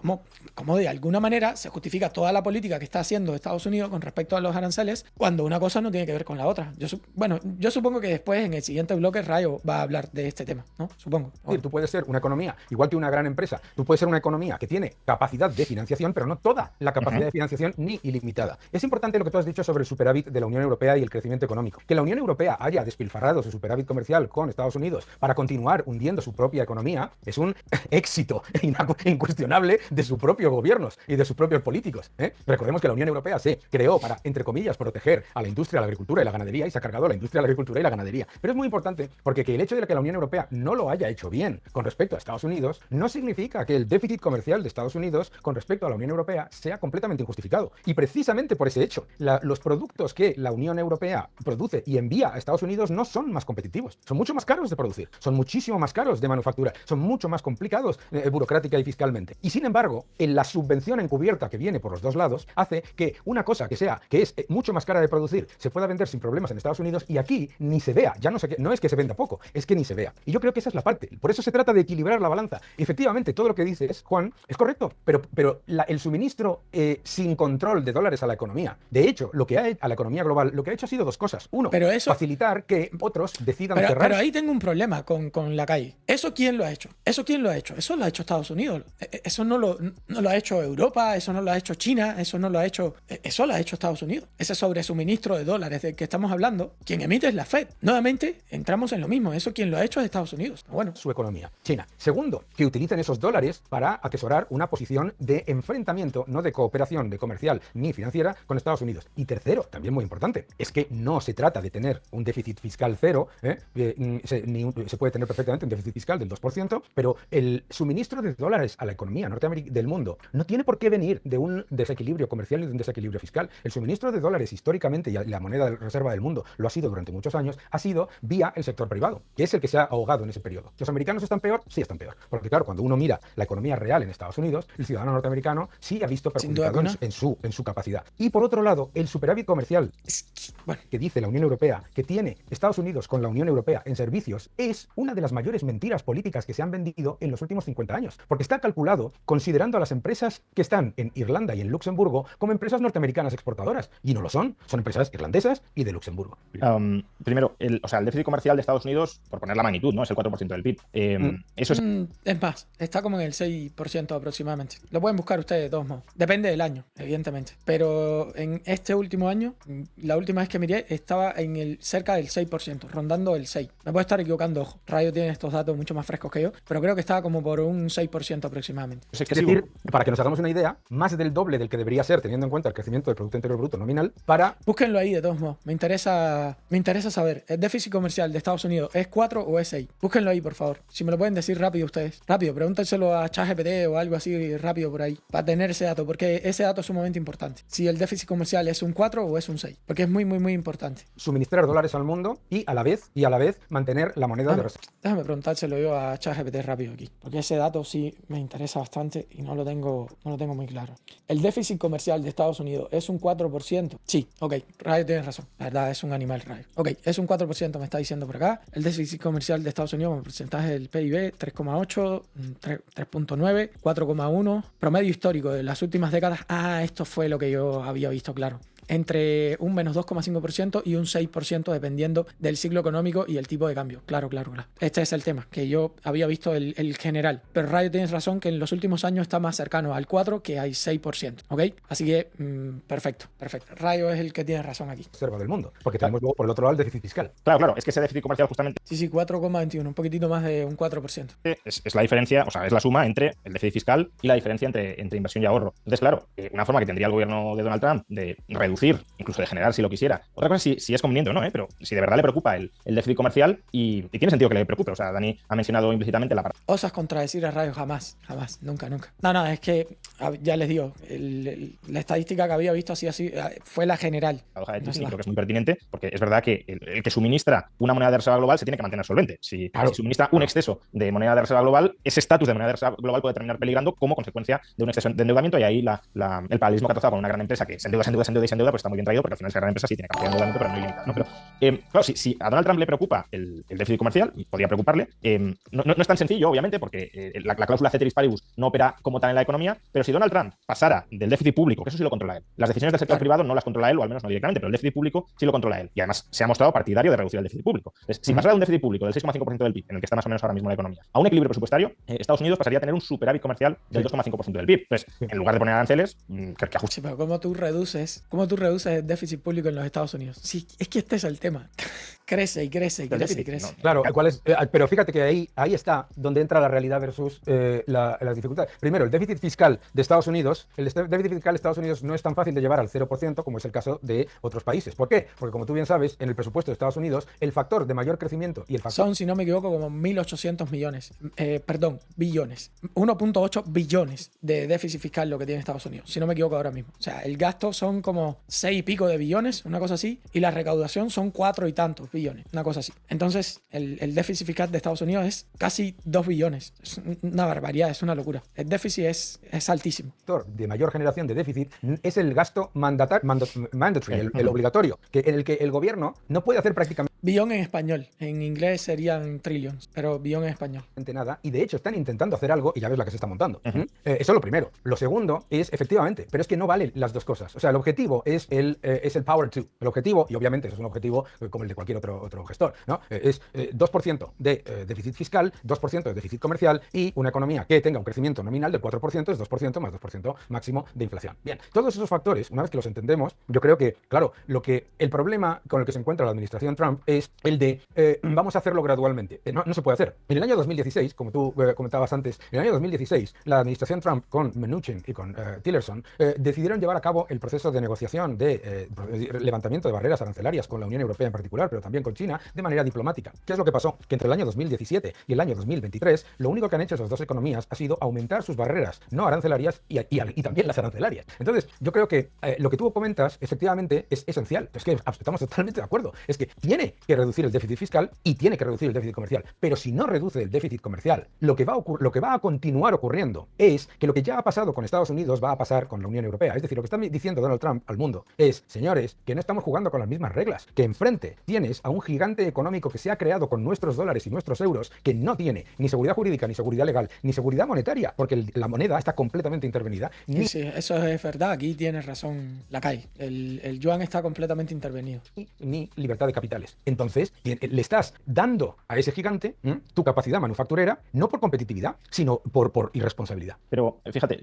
S1: ¿cómo de alguna manera se justifica toda la política que está haciendo Estados Unidos con respecto a los aranceles cuando una cosa no tiene que ver con la otra? Yo supongo que después en el siguiente bloque Rayo va a hablar de este tema, ¿no? Supongo.
S4: Sí, tú puedes ser una economía, igual que una gran empresa, tú puedes ser una economía que tiene capacidad de financiación, pero no toda la capacidad de financiación ni ilimitada. Es importante lo que tú has dicho sobre el superávit de la Unión Europea y el crecimiento económico. Que la Unión Europea haya despilfarrado su superávit comercial con Estados Unidos para continuar hundiendo su propia economía es un éxito incuestionable de sus propios gobiernos y de sus propios políticos. Recordemos que la Unión Europea se creó para, entre comillas, proteger a la industria, la agricultura y la ganadería y se ha cargado a la industria, la agricultura y la ganadería. Pero es muy importante porque que el hecho de que la Unión Europea no lo haya hecho bien con respecto a Estados Unidos no significa que el déficit comercial de Estados Unidos con respecto a la Unión Europea sea completamente injustificado. Y precisamente por ese hecho, los productos que la Unión Europea produce y envía a Estados Unidos no son más competitivos, son mucho más caros de producir, son muchísimo más caros de manufacturar, son mucho más complicados burocrática y fiscalmente. Y sin embargo, en la subvención encubierta encubierta que viene por los dos lados hace que una cosa que es mucho más cara de producir se pueda vender sin problemas en Estados Unidos y aquí ni se vea. Ya no es que se venda poco, es que ni se vea. Y yo creo que esa es la parte. Por eso se trata de equilibrar la balanza. Y efectivamente, todo lo que dices, Juan, es correcto, pero el suministro sin control de dólares a la economía, de hecho, a la economía global, lo que ha hecho ha sido dos cosas. Uno,
S1: Pero eso-
S4: facilitar que otros decidan
S1: Pero
S4: cerrar.
S1: ahí tengo un problema con la calle. ¿Eso quién lo ha hecho? ¿Eso quién lo ha hecho? Eso lo ha hecho Estados Unidos. Eso no lo ha hecho Europa, eso no lo ha hecho China, eso no lo ha hecho... Eso lo ha hecho Estados Unidos. Ese sobresuministro de dólares del que estamos hablando, quien emite es la Fed. Nuevamente, entramos en lo mismo. Eso quien lo ha hecho es Estados Unidos. Bueno,
S4: Su economía, China. Segundo, que utilicen esos dólares para atesorar una posición de enfrentamiento, no de cooperación de comercial ni financiera con Estados Unidos. Y tercero, también muy importante, es que no se trata de tener un déficit fiscal cero, se puede tener perfectamente un déficit fiscal del 2%, pero el suministro de dólares a la economía del mundo no tiene por qué venir de un desequilibrio comercial ni de un desequilibrio fiscal. El suministro de dólares históricamente, y la moneda de reserva del mundo lo ha sido durante muchos años, ha sido vía el sector privado, que es el que se ha ahogado en ese periodo. ¿Los americanos están peor? Sí están peor. Porque claro, cuando uno mira la economía real en Estados Unidos, el ciudadano norteamericano sí ha visto
S1: Sin duda
S4: perjudicado en su capacidad. Y por otro lado, el superávit comercial
S1: bueno.
S4: que dice la Unión Europea, que tiene Estados Unidos con la Unión Europea en servicios, es una de las mayores mentiras políticas que se han vendido en los últimos 50 años. Porque está calculado considerando a las empresas que están en Irlanda y en Luxemburgo como empresas norteamericanas exportadoras. Y no lo son. Son empresas irlandesas y de Luxemburgo.
S3: Primero, el déficit comercial de Estados Unidos, por poner la magnitud, ¿no? Es el 4% del PIB. Eso es...
S1: Es más, está como en el 6% aproximadamente. Lo pueden buscar ustedes de todos modos. Depende del año, evidentemente. Pero en este último año, la última vez que miré, estaba en el cerca del 6%, rondando el 6%. Me puedo estar equivocando, ojo. Rayo tiene estos datos mucho más frescos que yo, pero creo que estaba como por un 6% aproximadamente.
S3: es
S4: Es decir, para que nos hagamos una idea, más del doble del que debería ser, teniendo en cuenta el crecimiento del Producto Interior Bruto nominal, para...
S1: Búsquenlo ahí de todos modos. Me interesa saber, ¿el déficit comercial de Estados Unidos es 4 o es 6? Búsquenlo ahí, por favor. Si me lo pueden decir rápido ustedes. Rápido, pregúntenselo a ChatGPT o algo así rápido por ahí, para tener ese dato, porque ese dato es sumamente importante. Si el déficit comercial es un 4 o es un 6, porque es muy, muy, muy importante.
S4: suministrar dólares al mundo y a la vez mantener la moneda de reserva.
S1: Déjame preguntárselo yo a ChatGPT rápido aquí, porque ese dato sí me interesa bastante y no lo tengo muy claro. ¿El déficit comercial de Estados Unidos es un 4%? Sí, ok, Rayo tienes razón. La verdad, es un animal, Rayo. Ok, es un 4%, me está diciendo por acá. El déficit comercial de Estados Unidos como porcentaje del PIB, 3,8, 3,9, 4,1. Promedio histórico de las últimas décadas. Ah, esto fue lo que yo había visto, claro. Entre un menos 2,5% y un 6% dependiendo del ciclo económico y el tipo de cambio. Claro. Este es el tema, que yo había visto el general. Pero Rayo tienes razón que en los últimos años está más cercano al 4 que al 6%. ¿Ok? Así que, perfecto. Rayo es el que tiene razón aquí.
S4: Reserva del mundo, porque tenemos luego por el otro lado el déficit fiscal.
S3: Claro, es que ese déficit comercial justamente
S1: Sí, 4,21, un poquitito más de un 4%.
S3: es la diferencia, o sea, es la suma entre el déficit fiscal y la diferencia entre inversión y ahorro. Entonces, claro, una forma que tendría el gobierno de Donald Trump de reducir, incluso de generar si lo quisiera. Otra cosa es si es conveniente o no, pero si de verdad le preocupa el déficit comercial y tiene sentido que le preocupe. O sea, Dani ha mencionado implícitamente la parte.
S1: Osas contradecir a Rayo jamás, nunca. No, es que ya les digo, la estadística que había visto así fue la general.
S3: Paradoja de Tyson, creo que es muy pertinente, porque es verdad que el que suministra una moneda de reserva global se tiene que mantener solvente. Si suministra un exceso de moneda de reserva global, ese estatus de moneda de reserva global puede terminar peligrando como consecuencia de un exceso de endeudamiento, y ahí el paralelismo que ha trazado con una gran empresa que se endeuda, pues está muy bien traído, porque al final esa gran empresa sí tiene capacidad de endeudamiento, pero no ilimitada, ¿no? Pero claro, si a Donald Trump le preocupa el déficit comercial, y podría preocuparle, no es tan sencillo, obviamente, porque la cláusula ceteris paribus no opera como tal en la economía, pero si Donald Trump pasara del déficit público, que eso sí lo controla él, las decisiones del sector privado no las controla él, o al menos no directamente, pero el déficit público sí lo controla él, y además se ha mostrado partidario de reducir el déficit público. Entonces, si pasara de un déficit público del 6,5% del PIB, en el que está más o menos ahora mismo la economía, a un equilibrio presupuestario, Estados Unidos pasaría a tener un superávit comercial del 2,5% del PIB. Entonces, en lugar de poner aranceles, que ajuste.
S1: Sí, pero ¿cómo tú reduces el déficit público en los Estados Unidos? Sí, es que este es el tema. crece y crece.
S4: Claro, pero fíjate que ahí está donde entra la realidad versus las dificultades. Primero, el déficit fiscal de Estados Unidos, no es tan fácil de llevar al 0% como es el caso de otros países. ¿Por qué? Porque como tú bien sabes, en el presupuesto de Estados Unidos, el factor de mayor crecimiento y el factor...
S1: Son, si no me equivoco, como 1.800 billones. 1.8 billones de déficit fiscal lo que tiene Estados Unidos, si no me equivoco ahora mismo. O sea, el gasto son como 6 y pico de billones, una cosa así, y la recaudación son 4 y tantos billones, una cosa así. Entonces, el déficit fiscal de Estados Unidos es casi 2 billones. Es una barbaridad, es una locura. El déficit es altísimo.
S4: De mayor generación de déficit es el gasto mandatory, el obligatorio, en el que el gobierno no puede hacer prácticamente
S1: Billón en español. En inglés serían trillions, pero billón en español.
S4: nada, y de hecho están intentando hacer algo y ya ves la que se está montando.
S3: Ujú.
S4: Eso es lo primero. Lo segundo es, efectivamente, pero es que no valen las dos cosas. O sea, el objetivo es el Power 2. El objetivo, y obviamente eso es un objetivo como el de cualquier otro gestor, ¿no? Es 2% de déficit fiscal, 2% de déficit comercial y una economía que tenga un crecimiento nominal del 4% es 2% más 2% máximo de inflación. Bien, todos esos factores, una vez que los entendemos, yo creo que, claro, el problema con el que se encuentra la administración Trump es el de vamos a hacerlo gradualmente. No se puede hacer. En el año 2016, como tú comentabas antes, en el año 2016, la administración Trump con Mnuchin y con Tillerson decidieron llevar a cabo el proceso de negociación de levantamiento de barreras arancelarias con la Unión Europea en particular, pero también con China, de manera diplomática. ¿Qué es lo que pasó? Que entre el año 2017 y el año 2023, lo único que han hecho esas dos economías ha sido aumentar sus barreras no arancelarias y también las arancelarias. Entonces, yo creo que lo que tú comentas, efectivamente, es esencial. Es que estamos totalmente de acuerdo. Es que tiene que reducir el déficit fiscal y tiene que reducir el déficit comercial. Pero si no reduce el déficit comercial, lo que va a continuar ocurriendo es que lo que ya ha pasado con Estados Unidos va a pasar con la Unión Europea. Es decir, lo que está diciendo Donald Trump al mundo es, señores, que no estamos jugando con las mismas reglas, que enfrente tienes a un gigante económico que se ha creado con nuestros dólares y nuestros euros, que no tiene ni seguridad jurídica, ni seguridad legal, ni seguridad monetaria, porque la moneda está completamente intervenida.
S1: Sí, eso es verdad. Aquí tienes razón, Lacalle. El yuan está completamente intervenido.
S4: Ni libertad de capitales. Entonces, le estás dando a ese gigante tu capacidad manufacturera, no por competitividad, sino por irresponsabilidad.
S3: Pero fíjate,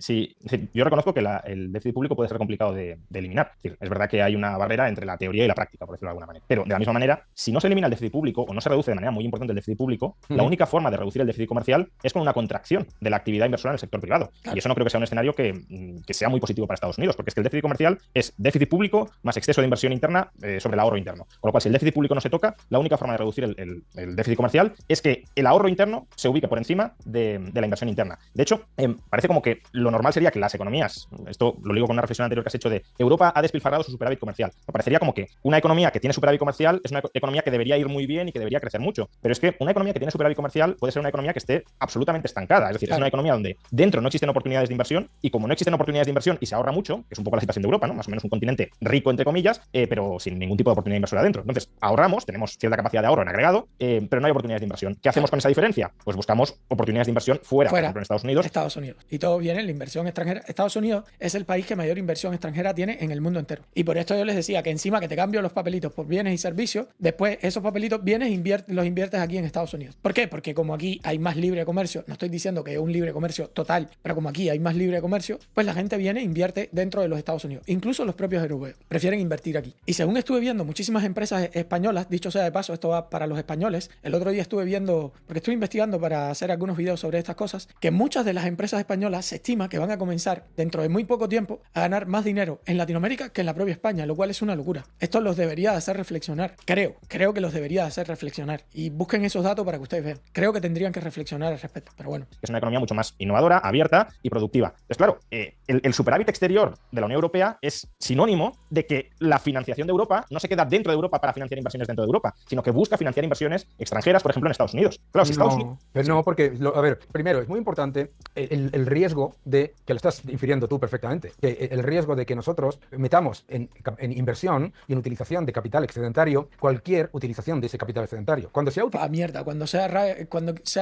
S3: yo reconozco que el déficit público puede ser complicado de eliminar. Es verdad que hay una barrera entre la teoría y la práctica, por decirlo de alguna manera. Pero de la misma manera, si no se elimina el déficit público o no se reduce de manera muy importante el déficit público, la única forma de reducir el déficit comercial es con una contracción de la actividad inversora en el sector privado. Claro. Y eso no creo que sea un escenario que sea muy positivo para Estados Unidos, porque es que el déficit comercial es déficit público más exceso de inversión interna sobre el ahorro interno. Con lo cual, si el déficit público no se toca, la única forma de reducir el déficit comercial es que el ahorro interno se ubique por encima de la inversión interna. De hecho, parece como que lo normal sería que las economías, esto lo digo con una reflexión anterior que has hecho de Europa ha despilfarrado su superávit comercial. Me parecería como que una economía que tiene superávit comercial es una economía que debería ir muy bien y que debería crecer mucho. Pero es que una economía que tiene superávit comercial puede ser una economía que esté absolutamente estancada. Es decir, claro, es una economía donde dentro no existen oportunidades de inversión y como no existen oportunidades de inversión y se ahorra mucho, que es un poco la situación de Europa, ¿no? Más o menos un continente rico, entre comillas, pero sin ningún tipo de oportunidad inversora dentro. Entonces, ahorramos, tenemos cierta capacidad de ahorro en agregado, pero no hay oportunidades de inversión. ¿Qué hacemos con esa diferencia? Pues buscamos oportunidades de inversión fuera, por ejemplo, en Estados Unidos.
S1: Estados Unidos. Y todo viene en la inversión extranjera. Estados Unidos es el país que mayor inversión extranjera tiene en el mundo entero. Y por esto yo les decía que encima que te cambio los papelitos por bienes y servicios, después esos papelitos vienes e los inviertes aquí en Estados Unidos. ¿Por qué? Porque como aquí hay más libre comercio, no estoy diciendo que es un libre comercio total, pero como aquí hay más libre comercio, pues la gente viene e invierte dentro de los Estados Unidos. Incluso los propios europeos prefieren invertir aquí. Y según estuve viendo, muchísimas empresas españolas, dicho sea de paso, esto va para los españoles, el otro día estuve viendo, porque estuve investigando para hacer algunos videos sobre estas cosas, que muchas de las empresas españolas se estima que van a comenzar dentro de muy poco tiempo a ganar más dinero en Latinoamérica que en la propia España, lo cual es una locura. Esto los debería hacer reflexionar. Creo que los debería hacer reflexionar. Y busquen esos datos para que ustedes vean. Creo que tendrían que reflexionar al respecto, pero bueno.
S3: Es una economía mucho más innovadora, abierta y productiva. Pues claro, el superávit exterior de la Unión Europea es sinónimo de que la financiación de Europa no se queda dentro de Europa para financiar inversiones dentro de Europa, sino que busca financiar inversiones extranjeras, por ejemplo, en Estados Unidos. Claro, si Estados Unidos...
S4: No, porque, a ver, primero, es muy importante el riesgo de, que lo estás infiriendo tú perfectamente, que el riesgo de que nosotros metamos en inversión y en utilización de capital excedentario cualquier utilización de ese capital excedentario. Cuando sea
S1: mierda, cuando sea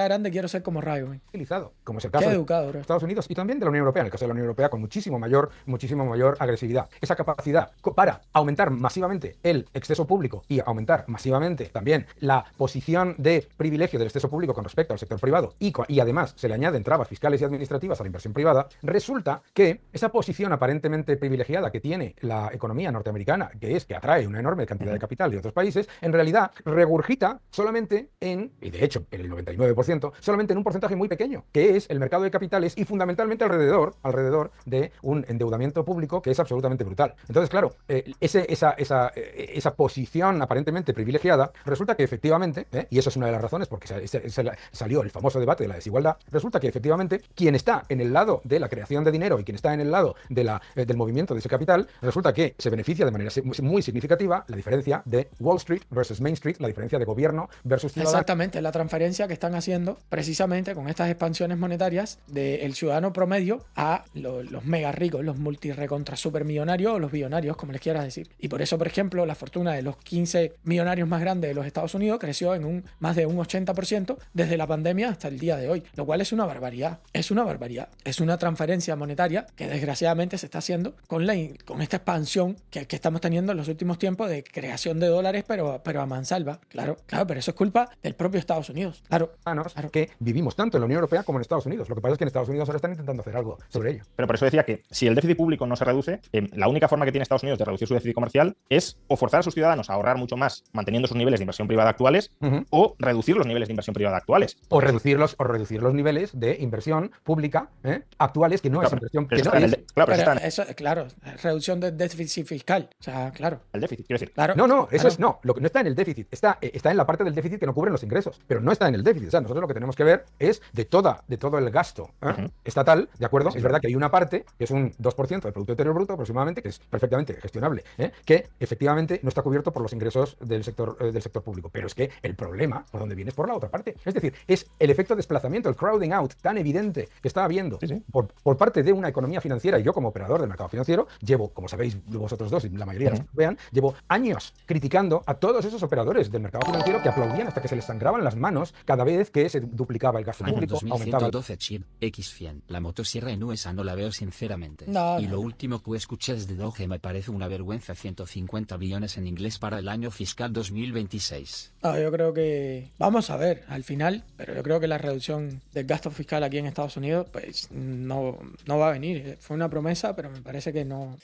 S1: grande quiero ser como Rayo.
S4: Utilizado, como es el caso de Estados Unidos y también de la Unión Europea, en el caso de la Unión Europea con muchísimo mayor agresividad. Esa capacidad para aumentar masivamente el exceso público y aumentar masivamente también la posición de privilegio del exceso público con respecto al sector privado y además se le añaden trabas fiscales y administrativas a la inversión privada, resulta que esa posición aparentemente privilegiada que tiene la economía norteamericana, que es que atrae una enorme cantidad de capital de otros países, en realidad regurgita solamente y de hecho en el 99%, solamente en un porcentaje muy pequeño, que es el mercado de capitales y fundamentalmente alrededor de un endeudamiento público que es absolutamente brutal. Entonces, claro, esa posición aparentemente privilegiada, resulta que efectivamente, y esa es una de las razones porque salió el famoso debate de la desigualdad, resulta que efectivamente quien está en el lado de la creación de dinero y quien está en el lado del movimiento de ese capital, resulta que se beneficia de manera muy significativa la diferencia de Wall Street versus Main Street, la diferencia de gobierno versus ciudadano.
S1: Exactamente, la transferencia que están haciendo precisamente con estas expansiones monetarias del ciudadano promedio a los mega ricos, los multirecontra supermillonarios o los billonarios, como les quieras decir. Y por eso, por ejemplo, la fortuna de los 15 millonarios más grandes de los Estados Unidos creció en más de un 80% desde la pandemia hasta el día de hoy, lo cual es una barbaridad. Es una barbaridad. Es una transferencia monetaria que desgraciadamente se está haciendo con esta expansión que estamos teniendo en los últimos tiempos de creación de dólares, pero a mansalva. Claro, pero eso es culpa del propio Estados Unidos. Claro.
S4: Que vivimos tanto en la Unión Europea como en Estados Unidos. Lo que pasa es que en Estados Unidos ahora están intentando hacer algo sobre ello.
S3: Pero por eso decía que si el déficit público no se reduce, la única forma que tiene Estados Unidos de reducir su déficit comercial es o forzar a sus ciudadanos a ahorrar mucho más manteniendo sus niveles de inversión privada actuales, o reducir los niveles de inversión privada actuales.
S4: O reducir los niveles de inversión pública actuales, que no es inversión.
S1: Claro, reducción del déficit fiscal. O sea, claro.
S3: El déficit, quiero decir.
S4: Claro, no, lo que no está en el déficit, está en la parte del déficit que no cubren los ingresos, pero no está en el déficit. O sea, nosotros lo que tenemos que ver es de todo el gasto estatal, ¿de acuerdo? Sí, es verdad que hay una parte, que es un 2% del Producto Interior Bruto aproximadamente, que es perfectamente gestionable, que efectivamente no está cubierto por los ingresos del sector público. Pero es que el problema, por donde viene, es por la otra parte. Es decir, es el efecto desplazamiento, el crowding out tan evidente que está habiendo por parte de una economía financiera. Y yo, como operador del mercado financiero, llevo, como sabéis vosotros dos y la mayoría de los que vean, llevo años criticando a todos esos operadores del mercado financiero que aplaudían hasta que se les sangraban las manos cada vez que se duplicaba el gasto público, aumentaba el...
S5: 2112 chip X100. La motosierra en USA no la veo sinceramente. Lo último que escuché desde Doge me parece una vergüenza. 150 billones en inglés para el año fiscal 2026.
S1: Yo creo que vamos a ver al final, pero yo creo que la reducción del gasto fiscal aquí en Estados Unidos pues no va a venir. Fue una promesa, pero me parece que no,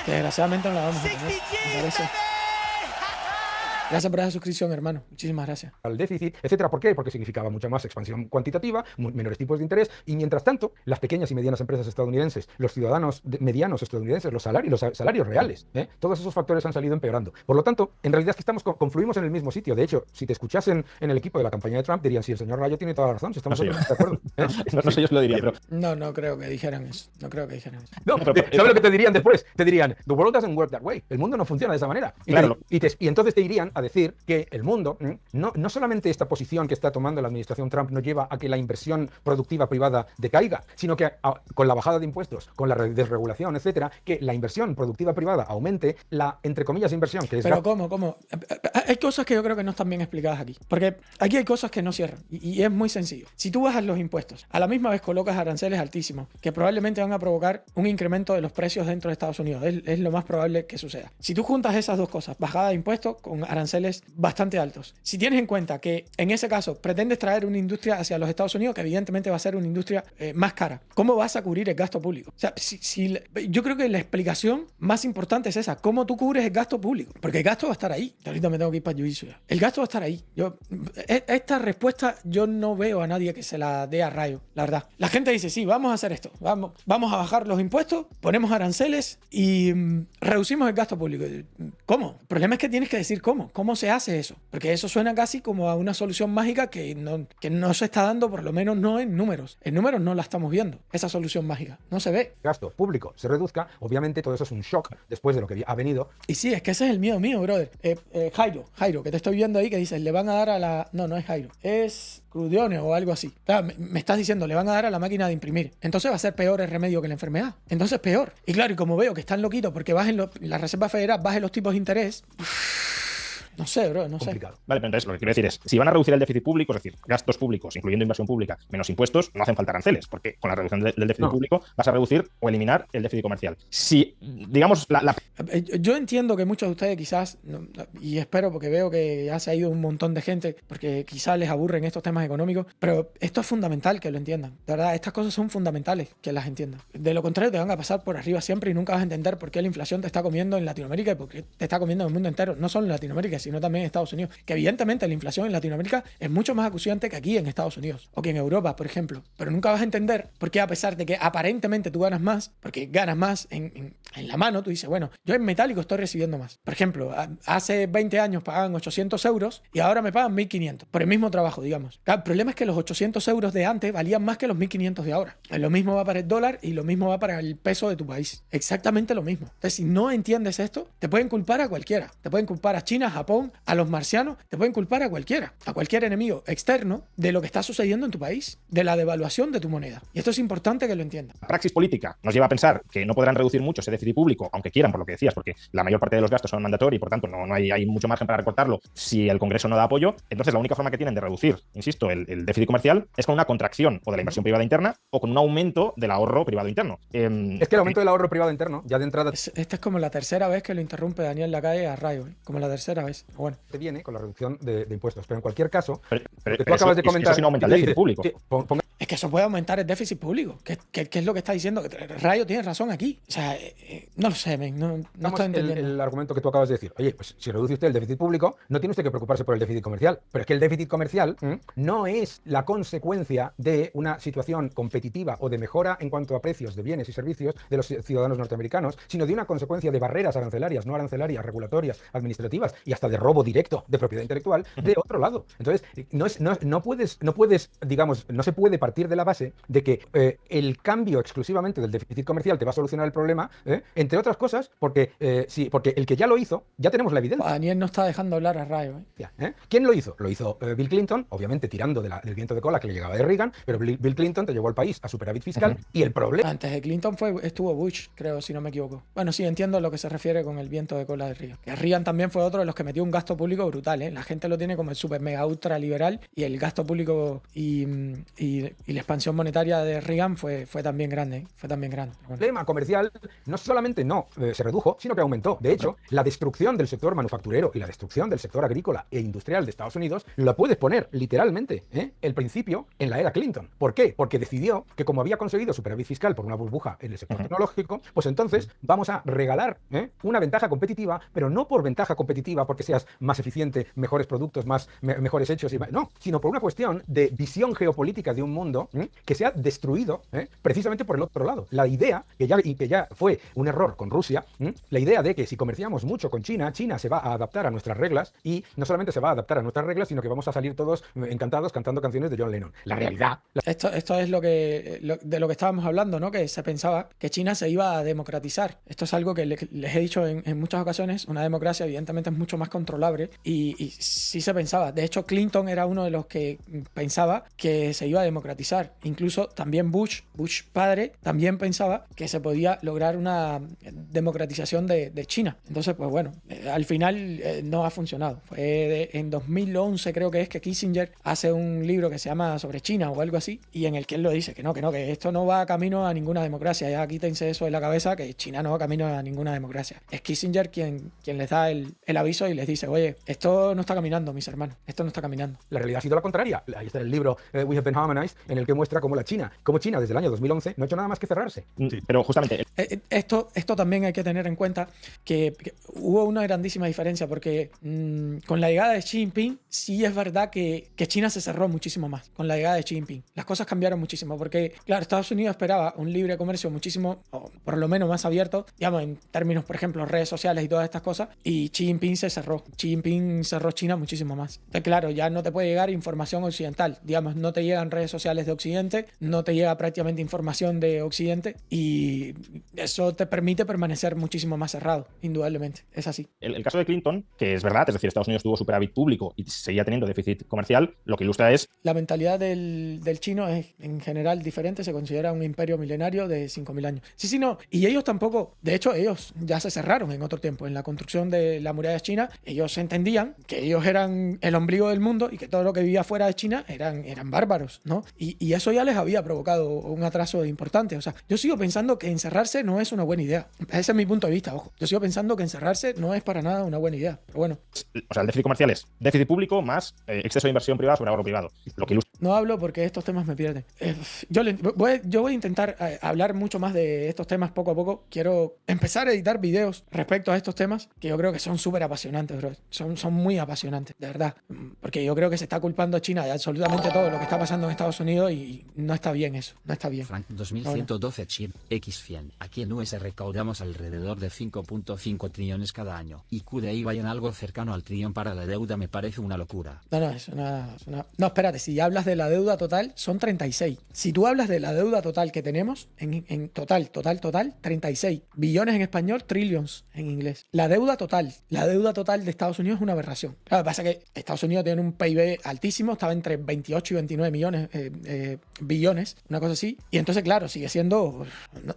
S1: que desgraciadamente no la vamos a tener. Me parece. Gracias por esa suscripción, hermano. Muchísimas gracias.
S4: Al déficit, etcétera. ¿Por qué? Porque significaba mucha más expansión cuantitativa, menores tipos de interés, y mientras tanto, las pequeñas y medianas empresas estadounidenses, los ciudadanos medianos estadounidenses, los salarios reales, todos esos factores han salido empeorando. Por lo tanto, en realidad es que confluimos en el mismo sitio. De hecho, si te escuchasen en el equipo de la campaña de Trump, dirían, sí, el señor Rayo tiene toda la razón, si estamos de acuerdo.
S3: No sé, yo lo diría, pero...
S1: No creo que dijeran eso. No,
S4: ¿sabes lo que te dirían después? Te dirían, the world doesn't work that way. El mundo no funciona de esa manera. Y entonces te irían a decir que el mundo, no solamente esta posición que está tomando la administración Trump no lleva a que la inversión productiva privada decaiga, sino que con la bajada de impuestos, con la desregulación, etcétera, que la inversión productiva privada aumente, la, entre comillas, inversión que es...
S1: Pero ¿cómo? Hay cosas que yo creo que no están bien explicadas aquí, porque aquí hay cosas que no cierran, y es muy sencillo. Si tú bajas los impuestos, a la misma vez colocas aranceles altísimos, que probablemente van a provocar un incremento de los precios dentro de Estados Unidos, es lo más probable que suceda. Si tú juntas esas dos cosas, bajada de impuestos con aranceles bastante altos. Si tienes en cuenta que en ese caso pretendes traer una industria hacia los Estados Unidos, que evidentemente va a ser una industria más cara, ¿cómo vas a cubrir el gasto público? O sea, yo creo que la explicación más importante es esa, ¿cómo tú cubres el gasto público? Porque el gasto va a estar ahí. Ahorita me tengo que ir para Jiu-Jitsu ya. El gasto va a estar ahí. Esta respuesta yo no veo a nadie que se la dé a Rayo, la verdad. La gente dice, sí, vamos a hacer esto, vamos a bajar los impuestos, ponemos aranceles y reducimos el gasto público. ¿Cómo? El problema es que tienes que decir cómo se hace eso, porque eso suena casi como a una solución mágica que no se está dando, por lo menos no en números. En números no la estamos viendo, esa solución mágica, no se ve.
S4: Gasto público se reduzca, obviamente todo eso es un shock después de lo que ha venido.
S1: Y sí, es que ese es el miedo mío, brother. Jairo, que te estoy viendo ahí, que dices, le van a dar a la... No es Jairo, es Crudione o algo así. Claro, me estás diciendo, le van a dar a la máquina de imprimir. Entonces va a ser peor el remedio que la enfermedad. Entonces peor. Y claro, y como veo que están loquitos porque la Reserva Federal baje los tipos de interés... No sé, bro, no
S4: complicado.
S1: sé.
S3: Vale, pero entonces lo que quiero decir es, si van a reducir el déficit público, es decir, gastos públicos, incluyendo inversión pública, menos impuestos, no hacen falta aranceles, porque con la reducción del déficit público vas a reducir o eliminar el déficit comercial. Si, digamos,
S1: Yo entiendo que muchos de ustedes quizás, y espero porque veo que ya se ha ido un montón de gente, porque quizás les aburren estos temas económicos, pero esto es fundamental que lo entiendan. De verdad, estas cosas son fundamentales que las entiendan. De lo contrario, te van a pasar por arriba siempre y nunca vas a entender por qué la inflación te está comiendo en Latinoamérica y por qué te está comiendo en el mundo entero. No solo en Latinoamérica, sino también en Estados Unidos. Que evidentemente la inflación en Latinoamérica es mucho más acuciante que aquí en Estados Unidos o que en Europa, por ejemplo. Pero nunca vas a entender por qué, a pesar de que aparentemente tú ganas más, porque ganas más en la mano, tú dices, bueno, yo en metálico estoy recibiendo más. Por ejemplo, hace 20 años pagaban 800 euros y ahora me pagan 1.500 por el mismo trabajo, digamos. Claro, el problema es que los 800 euros de antes valían más que los 1.500 de ahora. Lo mismo va para el dólar y lo mismo va para el peso de tu país. Exactamente lo mismo. Entonces, si no entiendes esto, te pueden culpar a cualquiera. Te pueden culpar a China, a Japón, a los marcianos, te pueden culpar a cualquiera, a cualquier enemigo externo de lo que está sucediendo en tu país, de la devaluación de tu moneda. Y esto es importante que lo entiendas.
S3: La praxis política nos lleva a pensar que no podrán reducir mucho ese déficit público, aunque quieran, por lo que decías, porque la mayor parte de los gastos son mandatorios y por tanto no hay mucho margen para recortarlo si el Congreso no da apoyo. Entonces la única forma que tienen de reducir, insisto, el déficit comercial es con una contracción o de la inversión privada interna o con un aumento del ahorro privado interno.
S4: Es que el aumento del ahorro privado interno, ya de entrada...
S1: Esta es como la tercera vez que lo interrumpe Daniel Lacalle a Rayo, ¿eh? Como la tercera vez. Bueno.
S4: Te viene con la reducción de impuestos, pero en cualquier caso,
S3: pero
S4: tú acabas de comentar...
S3: Eso sí no aumenta el déficit público.
S1: Es que eso puede aumentar el déficit público. ¿Qué es lo que está diciendo? Rayo tiene razón aquí. O sea, no lo sé, men. No estoy entendiendo.
S4: El argumento que tú acabas de decir. Oye, pues si reduce usted el déficit público, no tiene usted que preocuparse por el déficit comercial. Pero es que el déficit comercial no es la consecuencia de una situación competitiva o de mejora en cuanto a precios de bienes y servicios de los ciudadanos norteamericanos, sino de una consecuencia de barreras arancelarias, no arancelarias, regulatorias, administrativas y hasta de robo directo de propiedad intelectual de otro lado. Entonces, no puedes, digamos, no se puede partir de la base de que el cambio exclusivamente del déficit comercial te va a solucionar el problema, entre otras cosas, porque el que ya lo hizo, ya tenemos la evidencia.
S1: Daniel no está dejando hablar a Rayo.
S4: ¿Quién lo hizo? Lo hizo Bill Clinton, obviamente tirando del viento de cola que le llegaba de Reagan, pero Bill Clinton te llevó al país a superávit fiscal y el problema...
S1: Antes de Clinton estuvo Bush, creo, si no me equivoco. Bueno, sí, entiendo lo que se refiere con el viento de cola de Reagan. Que Reagan también fue otro de los que metió un gasto público brutal, ¿eh? La gente lo tiene como el super mega ultra liberal y el gasto público y la expansión monetaria de Reagan fue también grande, ¿eh? Fue también grande.
S4: El problema comercial no solamente se redujo, sino que aumentó. De hecho, la destrucción del sector manufacturero y la destrucción del sector agrícola e industrial de Estados Unidos la puedes poner literalmente, el principio en la era Clinton. ¿Por qué? Porque decidió que como había conseguido superávit fiscal por una burbuja en el sector tecnológico, pues entonces vamos a regalar una ventaja competitiva, pero no por ventaja competitiva porque seas más eficiente, mejores productos, mejores hechos, no, sino por una cuestión de visión geopolítica de un mundo que se ha destruido precisamente por el otro lado. La idea, que ya fue un error con Rusia, la idea de que si comerciamos mucho con China, China se va a adaptar a nuestras reglas y no solamente se va a adaptar a nuestras reglas, sino que vamos a salir todos encantados cantando canciones de John Lennon. La realidad...
S1: Esto es de lo que estábamos hablando, ¿no? Que se pensaba que China se iba a democratizar. Esto es algo que les he dicho en muchas ocasiones. Una democracia evidentemente es mucho más controlable y sí se pensaba. De hecho, Clinton era uno de los que pensaba que se iba a democratizar. Incluso también Bush padre, también pensaba que se podía lograr una democratización de China. Entonces, pues bueno, al final no ha funcionado. Fue en 2011 creo que es que Kissinger hace un libro que se llama Sobre China o algo así, y en el que él lo dice, que esto no va camino a ninguna democracia. Ya quítense eso de la cabeza, que China no va camino a ninguna democracia. Es Kissinger quien les da el aviso y les dice, oye, esto no está caminando, mis hermanos, esto no está caminando.
S4: La realidad ha sido la contraria. Ahí está el libro We Have Been Harmonized, en el que muestra cómo China desde el año 2011 no ha hecho nada más que cerrarse.
S3: Sí, pero justamente...
S1: Esto también hay que tener en cuenta que hubo una grandísima diferencia porque con la llegada de Xi Jinping sí es verdad que China se cerró muchísimo más con la llegada de Xi Jinping. Las cosas cambiaron muchísimo porque, claro, Estados Unidos esperaba un libre comercio muchísimo, o por lo menos más abierto, digamos, en términos, por ejemplo, redes sociales y todas estas cosas, y Xi Jinping se cerró. Xi Jinping cerró China muchísimo más. Entonces, claro, ya no te puede llegar información occidental, digamos, no te llegan redes sociales de Occidente, no te llega prácticamente información de Occidente y eso te permite permanecer muchísimo más cerrado, indudablemente. Es así.
S3: El caso de Clinton, que es verdad, es decir, Estados Unidos tuvo superávit público y seguía teniendo déficit comercial, lo que ilustra es...
S1: La mentalidad del chino es en general diferente, se considera un imperio milenario de 5.000 años. Sí, no. Y ellos tampoco, de hecho, ellos ya se cerraron en otro tiempo. En la construcción de la muralla china, ellos entendían que ellos eran el ombligo del mundo y que todo lo que vivía fuera de China eran bárbaros, ¿no? Y eso ya les había provocado un atraso importante. O sea, yo sigo pensando que encerrarse no es una buena idea. Ese es mi punto de vista, ojo. Yo sigo pensando que encerrarse no es para nada una buena idea. Pero bueno.
S3: O sea, el déficit comercial es déficit público más exceso de inversión privada sobre ahorro privado. Lo que ilustra...
S1: No hablo porque estos temas me pierden. Yo voy a intentar hablar mucho más de estos temas poco a poco. Quiero empezar a editar videos respecto a estos temas que yo creo que son súper apasionantes, bro. Son muy apasionantes, de verdad. Porque yo creo que se está culpando a China de absolutamente todo lo que está pasando en Estados Unidos y no está bien eso. No está bien.
S5: Frank 2112 Chip X100. Aquí en US recaudamos alrededor de 5.5 trillones cada año. Y QDI vayan algo cercano al trillón para la deuda me parece una locura.
S1: No, espérate. Si hablas de la deuda total, son 36. Si tú hablas de la deuda total que tenemos, en total, 36 billones en español, trillions en inglés. La deuda total de Estados Unidos es una aberración. Claro, lo que pasa es que Estados Unidos tiene un PIB altísimo, estaba entre 28 y 29 billones, una cosa así. Y entonces, claro, sigue siendo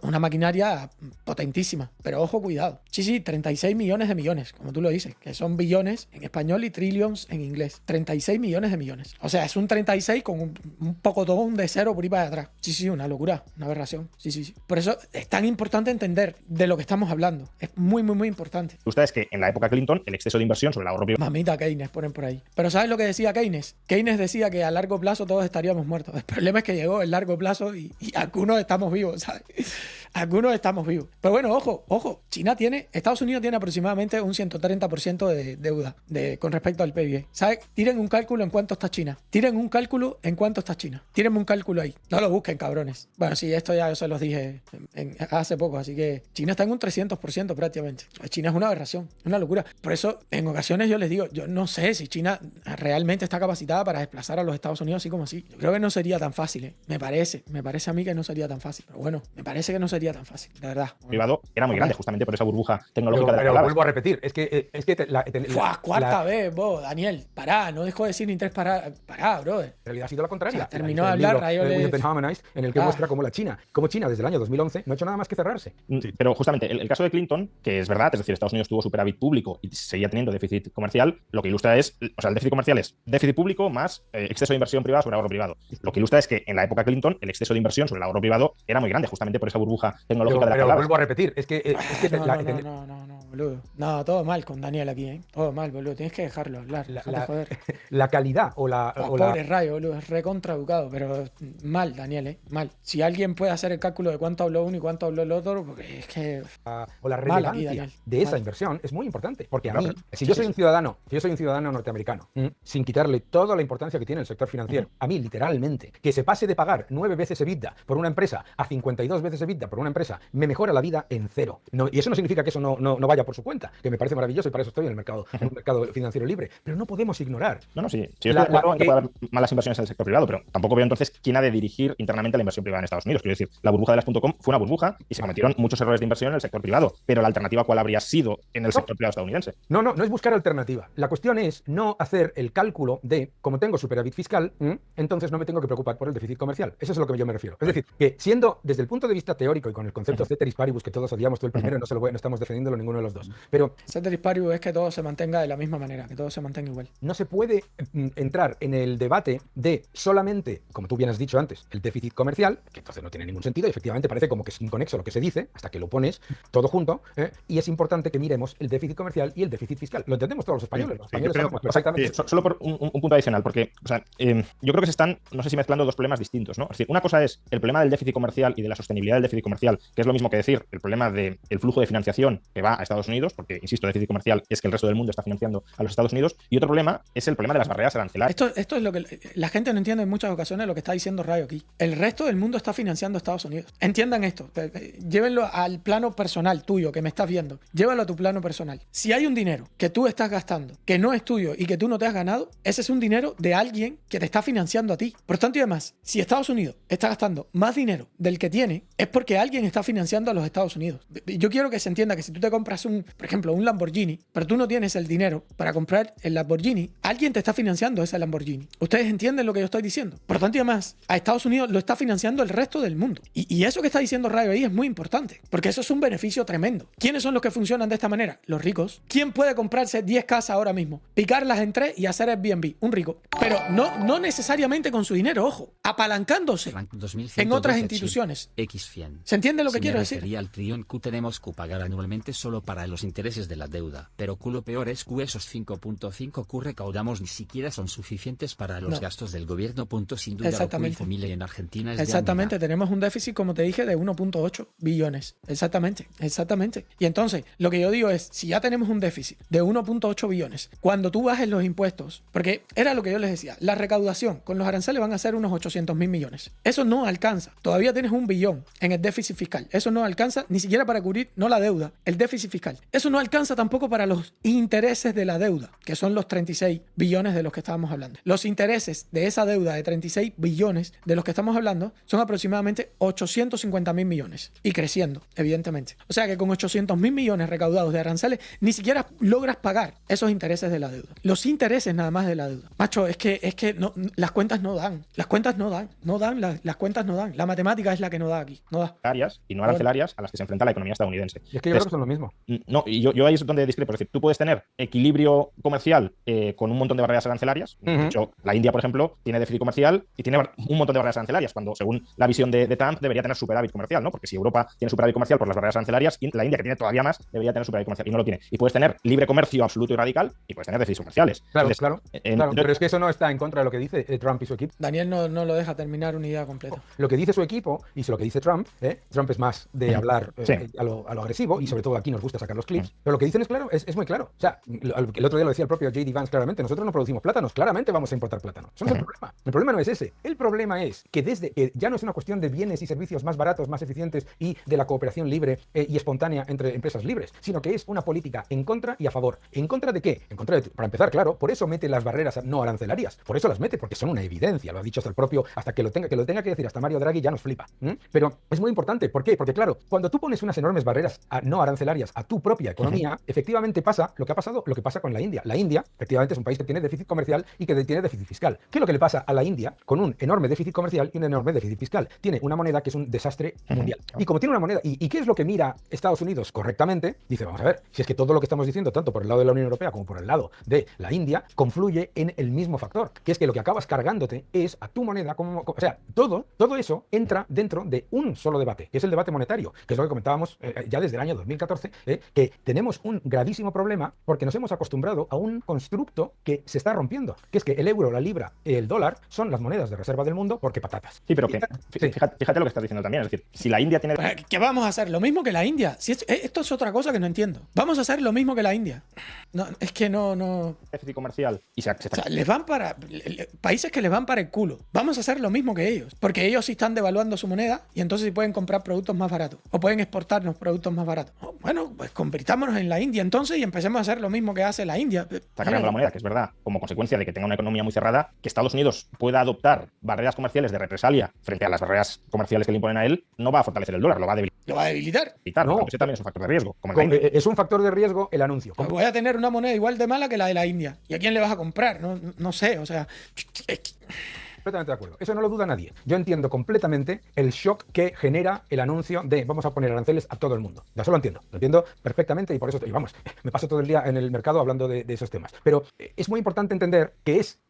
S1: una maquinaria potentísima. Pero ojo, cuidado. Sí, 36 millones de millones, como tú lo dices, que son billones en español y trillions en inglés. 36 millones de millones. O sea, es un 36 con un pocotón de cero por ahí para atrás. Sí, una locura, una aberración. Sí. Por eso es tan importante entender de lo que estamos hablando. Es muy importante.
S3: Lo que gusta es que en la época Clinton el exceso de inversión sobre el ahorro privado...
S1: Mamita Keynes, ponen por ahí. Pero ¿sabes lo que decía Keynes? Keynes decía que a largo plazo todos estaríamos muertos. El problema es que llegó el largo plazo y algunos estamos vivos, ¿sabes? Algunos estamos vivos. Pero bueno, ojo. Estados Unidos tiene aproximadamente un 130% de deuda con respecto al PIB. ¿Sabes? Tiren un cálculo en cuánto está China. Tírenme un cálculo ahí. No lo busquen, cabrones. Bueno, sí, esto ya yo se los dije hace poco, así que China está en un 300% prácticamente. China es una aberración, una locura. Por eso, en ocasiones yo les digo, yo no sé si China realmente está capacitada para desplazar a los Estados Unidos así como así. Yo creo que no sería tan fácil, ¿eh? Me parece a mí que no sería tan fácil. Pero bueno, me parece que no sería tan fácil, la verdad.
S3: Privado era muy grande, justamente por esa burbuja tecnológica de la
S4: Pero
S3: palabra.
S4: vuelvo a repetir, es que
S1: cuarta vez, vos, Daniel, pará, no dejo de decir ni tres pará, brother.
S4: En realidad ha sido la contraria.
S1: O sea, terminó de hablar,
S4: en el que muestra cómo China desde el año 2011 no ha hecho nada más que cerrarse.
S3: Sí, pero justamente el caso de Clinton, que es verdad, es decir, Estados Unidos tuvo superávit público y seguía teniendo déficit comercial, lo que ilustra es, o sea, el déficit comercial es déficit público más exceso de inversión privada sobre ahorro privado. Lo que ilustra es que en la época Clinton el exceso de inversión sobre el ahorro privado era muy grande, justamente por esa burbuja tecnológica de la palabra.
S4: Vuelvo a repetir,
S1: No, boludo. No, todo mal con Daniel aquí, ¿eh? Todo mal, boludo. Tienes que dejarlo hablar.
S4: La calidad o la...
S1: Pobre Rayo, boludo. Es recontraeducado, pero mal, Daniel, ¿eh? Mal. Si alguien puede hacer el cálculo de cuánto habló uno y cuánto habló el otro, porque es que...
S4: O la relevancia de esa inversión es muy importante. Porque a mí, si yo soy un ciudadano norteamericano, sin quitarle toda la importancia que tiene el sector financiero, a mí, literalmente, que se pase de pagar 9 veces EBITDA por una empresa a 52 veces EBITDA por una empresa, me mejora la vida en cero. Y eso no significa que eso no vaya por su cuenta, que me parece maravilloso y para eso estoy en un mercado financiero libre. Pero no podemos ignorar.
S3: Sí, yo estoy de acuerdo en que puede haber malas inversiones en el sector privado, pero tampoco veo entonces quién ha de dirigir internamente la inversión privada en Estados Unidos. Quiero decir, la burbuja de las .com fue una burbuja y se cometieron muchos errores de inversión en el sector privado, pero la alternativa, ¿cuál habría sido en el sector privado estadounidense?
S4: No es buscar alternativa. La cuestión es no hacer el cálculo de, como tengo superávit fiscal, entonces no me tengo que preocupar por el déficit comercial. Eso es a lo que yo me refiero. Es decir, que siendo desde el punto de vista teórico y con el concepto ceteris paribus, que todos odiamos, tú el primero, no estamos defendiéndolo ninguno de los dos, pero...
S1: Ceteris paribus es que todo se mantenga de la misma manera, que todo se mantenga igual.
S4: No se puede entrar en el debate de solamente, como tú bien has dicho antes, el déficit comercial, que entonces no tiene ningún sentido y efectivamente parece como que es inconexo lo que se dice, hasta que lo pones todo junto, y es importante que miremos el déficit comercial y el déficit fiscal. Lo entendemos todos los españoles.
S3: Exactamente. Solo por un punto adicional, porque o sea, yo creo que se están, no sé si mezclando dos problemas distintos, ¿no? Es decir, una cosa es el problema del déficit comercial y de la sostenibilidad del déficit comercial, que es lo mismo que decir el problema del flujo de financiación que va a Estados Unidos, porque, insisto, el déficit comercial es que el resto del mundo está financiando a los Estados Unidos, y otro problema es el problema de las barreras arancelarias.
S1: Esto es lo que la gente no entiende en muchas ocasiones, lo que está diciendo Rayo aquí. El resto del mundo está financiando a Estados Unidos. Entiendan esto. Llévenlo al plano personal tuyo, que me estás viendo. Llévalo a tu plano personal. Si hay un dinero que tú estás gastando, que no es tuyo y que tú no te has ganado, ese es un dinero de alguien que te está financiando a ti. Por tanto y además, si Estados Unidos está gastando más dinero del que tiene, es porque alguien alguien está financiando a los Estados Unidos. Yo quiero que se entienda que si tú te compras por ejemplo, un Lamborghini, pero tú no tienes el dinero para comprar el Lamborghini, alguien te está financiando ese Lamborghini. ¿Ustedes entienden lo que yo estoy diciendo? Por tanto, y además, a Estados Unidos lo está financiando el resto del mundo. Y eso que está diciendo Rayo ahí es muy importante, porque eso es un beneficio tremendo. ¿Quiénes son los que funcionan de esta manera? Los ricos. ¿Quién puede comprarse 10 casas ahora mismo, picarlas en 3 y hacer Airbnb? Un rico. Pero no necesariamente con su dinero, ojo, apalancándose en otras instituciones. ¿Se entiende lo que quiero decir?
S5: Al trillón que tenemos que pagar anualmente solo para los intereses de la deuda. Pero lo peor es que esos 5.5 que recaudamos ni siquiera son suficientes para los gastos del gobierno. Sin duda,
S1: exactamente.
S5: Familia en Argentina es
S1: exactamente, tenemos un déficit, como te dije, de 1.8 billones. Exactamente. Y entonces, lo que yo digo es, si ya tenemos un déficit de 1.8 billones, cuando tú bajes los impuestos, porque era lo que yo les decía, la recaudación con los aranceles van a ser unos 800.000 millones. Eso no alcanza. Todavía tienes 1 billón en el déficit fiscal. Eso no alcanza ni siquiera para cubrir, no la deuda, el déficit fiscal. Eso no alcanza tampoco para los intereses de la deuda, que son los 36 billones de los que estábamos hablando. Los intereses de esa deuda de 36 billones de los que estamos hablando son aproximadamente 850.000 millones y creciendo, evidentemente. O sea que con 800.000 millones recaudados de aranceles ni siquiera logras pagar esos intereses de la deuda. Los intereses nada más de la deuda. Macho, es que no, las cuentas no dan. Las cuentas no dan. Las cuentas no dan. La matemática es la que no da aquí. No da.
S3: Y no arancelarias a las que se enfrenta la economía estadounidense.
S4: Y es que yo creo que son lo mismo.
S3: No, y yo ahí es donde discrepo. Es decir, tú puedes tener equilibrio comercial con un montón de barreras arancelarias. De hecho, la India, por ejemplo, tiene déficit comercial y tiene un montón de barreras arancelarias, cuando según la visión de Trump debería tener superávit comercial, ¿no? Porque si Europa tiene superávit comercial por las barreras arancelarias, la India, que tiene todavía más, debería tener superávit comercial y no lo tiene. Y puedes tener libre comercio absoluto y radical y puedes tener déficits comerciales.
S4: Claro, claro. Pero es que eso no está en contra de lo que dice Trump y su equipo.
S1: Daniel no lo deja terminar una idea completa.
S4: Lo que dice su equipo y lo que dice Trump, Trump es más de hablar a lo agresivo, y sobre todo aquí nos gusta sacar los clips, pero lo que dicen es claro, es muy claro. O sea, el otro día lo decía el propio J.D. Vance claramente, nosotros no producimos plátanos, claramente vamos a importar plátanos. Eso no es el problema. El problema no es ese. El problema es que ya no es una cuestión de bienes y servicios más baratos, más eficientes y de la cooperación libre y espontánea entre empresas libres, sino que es una política en contra y a favor. ¿En contra de qué? En contra de, para empezar, claro, por eso mete las barreras no arancelarias. Por eso las mete, porque son una evidencia. Lo ha dicho hasta el propio, hasta que lo tenga que decir, hasta Mario Draghi ya nos flipa. Pero es muy importante. ¿Por qué? Porque claro, cuando tú pones unas enormes barreras no arancelarias a tu propia economía, efectivamente pasa lo que pasa con la India. La India, efectivamente, es un país que tiene déficit comercial y que tiene déficit fiscal. ¿Qué es lo que le pasa a la India con un enorme déficit comercial y un enorme déficit fiscal? Tiene una moneda que es un desastre mundial. Y como tiene una moneda, ¿y qué es lo que mira Estados Unidos correctamente? Dice, vamos a ver, si es que todo lo que estamos diciendo, tanto por el lado de la Unión Europea como por el lado de la India, confluye en el mismo factor, que es que lo que acabas cargándote es a tu moneda, o sea, todo eso entra dentro de un solo debate, que es el debate monetario, que es lo que comentábamos ya desde el año 2014, que tenemos un gravísimo problema porque nos hemos acostumbrado a un constructo que se está rompiendo, que es que el euro, la libra, el dólar son las monedas de reserva del mundo porque patatas.
S3: Sí, pero fíjate lo que estás diciendo también, es decir, si la India tiene...
S1: ¿Qué vamos a hacer? ¿Lo mismo que la India? Si esto es otra cosa que no entiendo. Vamos a hacer lo mismo que la India. No, es que no...
S3: Déficit comercial. Y se
S1: o sea, les van para... Países que les van para el culo. Vamos a hacer lo mismo que ellos. Porque ellos sí están devaluando su moneda y entonces sí pueden comprar productos más baratos. O pueden exportarnos productos más baratos. Bueno, pues convirtámonos en la India entonces y empecemos a hacer lo mismo que hace la India.
S3: Está cargando la moneda, que es verdad, como consecuencia de que tenga una economía muy cerrada, que Estados Unidos pueda adoptar barreras comerciales de represalia frente a las barreras comerciales que le imponen a él, no va a fortalecer el dólar, lo va a debilitar.
S1: ¿Lo va a debilitar?
S3: No, ese también es un factor de riesgo.
S4: Es un factor de riesgo el anuncio.
S1: Pues voy a tener una moneda igual de mala que la de la India. ¿Y a quién le vas a comprar? No sé, o sea...
S4: Completamente de acuerdo. Eso no lo duda nadie. Yo entiendo completamente el shock que genera el anuncio de vamos a poner aranceles a todo el mundo. Ya eso lo entiendo perfectamente y por eso, vamos, me paso todo el día en el mercado hablando de esos temas. Pero es muy importante entender que es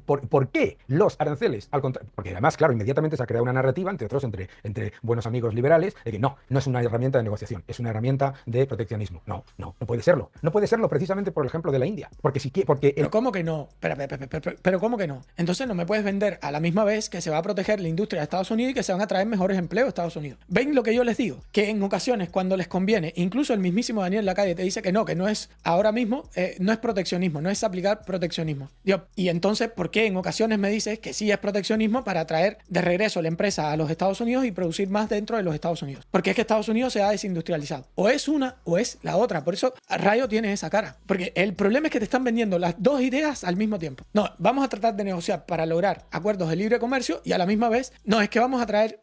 S4: por qué los aranceles, al contrario, porque además, claro, inmediatamente se ha creado una narrativa, entre otros, entre buenos amigos liberales, de que no es una herramienta de negociación, es una herramienta de proteccionismo. No puede serlo. No puede serlo precisamente por el ejemplo de la India.
S1: Pero ¿cómo que no? Pero ¿cómo que no? Entonces no me puedes vender a la misma vez que se va a proteger la industria de Estados Unidos y que se van a traer mejores empleos a Estados Unidos. ¿Ven lo que yo les digo? Que en ocasiones cuando les conviene, incluso el mismísimo Daniel Lacalle te dice que no es ahora mismo, no es proteccionismo, no es aplicar proteccionismo. Y entonces, ¿por qué en ocasiones me dices que sí es proteccionismo para traer de regreso la empresa a los Estados Unidos y producir más dentro de los Estados Unidos? Porque es que Estados Unidos se ha desindustrializado. O es una o es la otra. Por eso Rayo tiene esa cara. Porque el problema es que te están vendiendo las dos ideas al mismo tiempo. No, vamos a tratar de negociar para lograr lograr acuerdos de libre comercio y a la misma vez, no, es que vamos a traer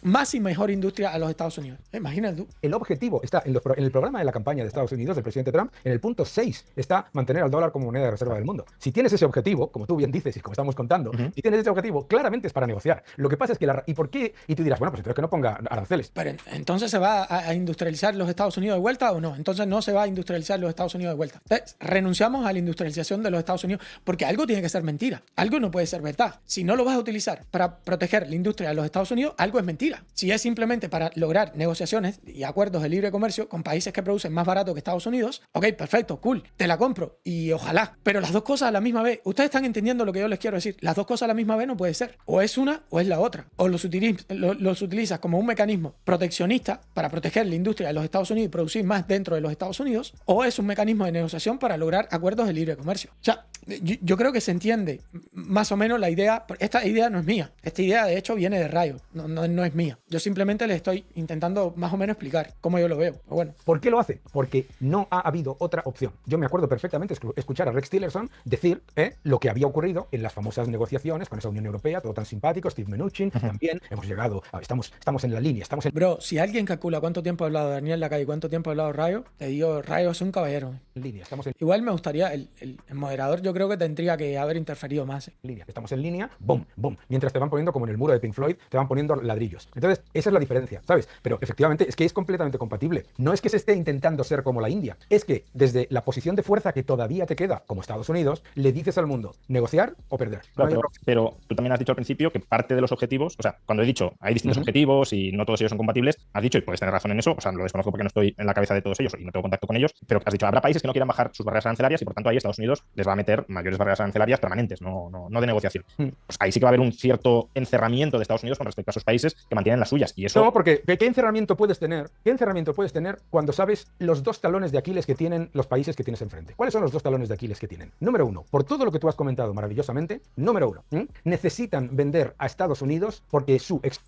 S1: más y mejor industria a los Estados Unidos. Imagínate tú.
S4: El objetivo está en el programa de la campaña de Estados Unidos del presidente Trump, en el punto 6 está mantener al dólar como moneda de reserva del mundo. Si tienes ese objetivo, como tú bien dices y como estamos contando, si tienes ese objetivo, claramente es para negociar. Lo que pasa es que ¿y por qué? Y tú dirás, bueno, pues entonces que no ponga aranceles.
S1: Pero entonces ¿se va a industrializar los Estados Unidos de vuelta o no? Entonces no se va a industrializar los Estados Unidos de vuelta. Entonces, renunciamos a la industrialización de los Estados Unidos porque algo tiene que ser mentira. Algo no puede ser verdad. Si no lo vas a utilizar para proteger la industria de los Estados Unidos, algo es mentira. Si es simplemente para lograr negociaciones y acuerdos de libre comercio con países que producen más barato que Estados Unidos, ok, perfecto, cool, te la compro y ojalá. Pero las dos cosas a la misma vez, ustedes están entendiendo lo que yo les quiero decir. Las dos cosas a la misma vez no puede ser. O es una o es la otra. O los utilizas como un mecanismo proteccionista para proteger la industria de los Estados Unidos y producir más dentro de los Estados Unidos, o es un mecanismo de negociación para lograr acuerdos de libre comercio. O sea, yo creo que se entiende más o menos la idea. Esta idea no es mía. Esta idea, de hecho, viene de Rayo. No es mía. Yo simplemente le estoy intentando más o menos explicar cómo yo lo veo. Pero bueno.
S4: ¿Por qué lo hace? Porque no ha habido otra opción. Yo me acuerdo perfectamente escuchar a Rex Tillerson decir lo que había ocurrido en las famosas negociaciones con esa Unión Europea, todo tan simpático, Steve Mnuchin, también hemos llegado, estamos en la línea,
S1: Bro, si alguien calcula cuánto tiempo ha hablado Daniel Lacalle y cuánto tiempo ha hablado Rayo, te digo, Rayo es un caballero.
S4: En línea,
S1: Igual me gustaría, el moderador yo creo que tendría que haber interferido más.
S4: Estamos en línea, boom, boom. Mientras te van poniendo, como en el muro de Pink Floyd, te van poniendo ladrillos. Entonces, esa es la diferencia, ¿sabes? Pero efectivamente es que es completamente compatible. No es que se esté intentando ser como la India, es que desde la posición de fuerza que todavía te queda, como Estados Unidos, le dices al mundo, negociar o perder.
S3: Claro, pero tú también has dicho al principio que parte de los objetivos, o sea, cuando he dicho hay distintos objetivos y no todos ellos son compatibles, has dicho, y puedes tener razón en eso, o sea, lo desconozco porque no estoy en la cabeza de todos ellos y no tengo contacto con ellos, pero has dicho, habrá países que no quieran bajar sus barreras arancelarias y por tanto ahí Estados Unidos les va a meter mayores barreras arancelarias permanentes, no de negociación. Pues ahí sí que va a haber un cierto encerramiento de Estados Unidos con respecto a esos países que mantienen las suyas. Y eso...
S4: No, porque ¿qué encerramiento puedes tener? ¿Qué encerramiento puedes tener cuando sabes los dos talones de Aquiles que tienen los países que tienes enfrente? ¿Cuáles son los dos talones de Aquiles que tienen? Número uno, por todo lo que tú has comentado maravillosamente, número uno, necesitan vender a Estados Unidos porque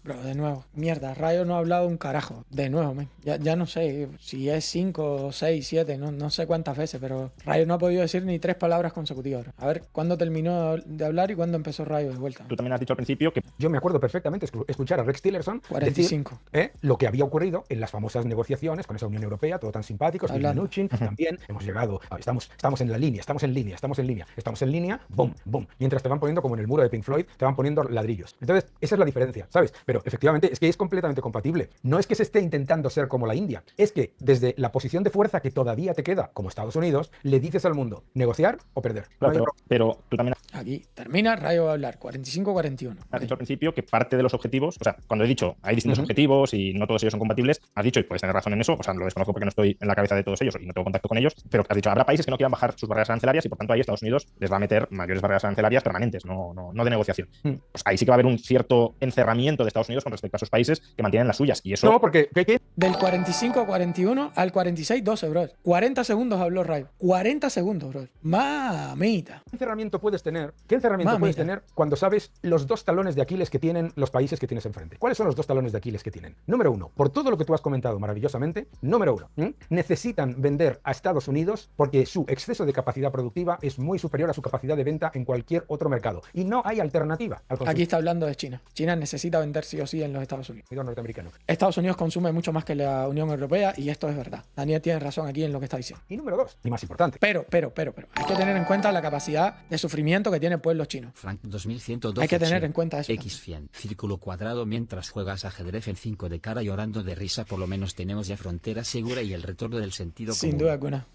S1: Bro, de nuevo, mierda, Rayo no ha hablado un carajo. De nuevo, ya no sé si es 5, 6, 7, no sé cuántas veces, pero Rayo no ha podido decir ni 3 palabras consecutivas. A ver, ¿cuándo terminó de hablar y cuándo empezó Rayo de vuelta?
S3: Tú también has dicho al principio que...
S4: Yo me acuerdo perfectamente escuchar a Rex Tillerson
S1: 45.
S4: decir lo que había ocurrido en las famosas negociaciones con esa Unión Europea, todo tan simpático, Steve Mnuchin, también hemos llegado, estamos en la línea, estamos en línea, boom, boom. Mientras te van poniendo, como en el muro de Pink Floyd, te van poniendo ladrillos. Entonces, esa es la diferencia, ¿sabes? Pero efectivamente es que es completamente compatible. No es que se esté intentando ser como la India, es que desde la posición de fuerza que todavía te queda, como Estados Unidos, le dices al mundo, negociar o perder.
S3: Claro, pero tú también...
S1: Aquí termina, Rayo va a hablar, 45-41.
S3: Has dicho al principio que parte de los objetivos, o sea, cuando he dicho hay distintos objetivos y no todos ellos son compatibles, has dicho, y puedes tener razón en eso, o sea, lo desconozco porque no estoy en la cabeza de todos ellos y no tengo contacto con ellos, pero has dicho, habrá países que no quieran bajar sus barreras arancelarias y por tanto ahí Estados Unidos les va a meter mayores barreras arancelarias permanentes, no de negociación. Pues ahí sí que va a haber un cierto encerramiento de Estados Unidos con respecto a esos países que mantienen las suyas y eso...
S4: No, porque...
S1: Del 45-41 al 46-12, bro. 40 segundos habló Rayo. 40 segundos, bro. Mamita.
S4: ¿Qué encerramiento puedes tener cuando sabes los dos talones de Aquiles que tienen los países que tienes enfrente? ¿Cuáles son los dos talones de Aquiles que tienen? Número uno, por todo lo que tú has comentado maravillosamente, número uno, necesitan vender a Estados Unidos porque su exceso de capacidad productiva es muy superior a su capacidad de venta en cualquier otro mercado. Y no hay alternativa al consumidor.
S1: Aquí está hablando de China. China necesita vender sí o sí en los Estados Unidos.
S4: Norteamericano.
S1: Estados Unidos consume mucho más que la Unión Europea y esto es verdad. Daniel tiene razón aquí en lo que está diciendo.
S4: Y número dos, y más importante.
S1: Pero, hay que tener en cuenta la capacidad de sufrimiento que tiene el pueblo chino.
S5: Frank 2112.
S1: Hay que tener en cuenta eso.
S5: X100. Círculo cuadrado mientras juegas ajedrez en 5 de cara llorando de risa. Por lo menos tenemos ya frontera segura y el retorno del sentido común.
S1: Sin duda alguna.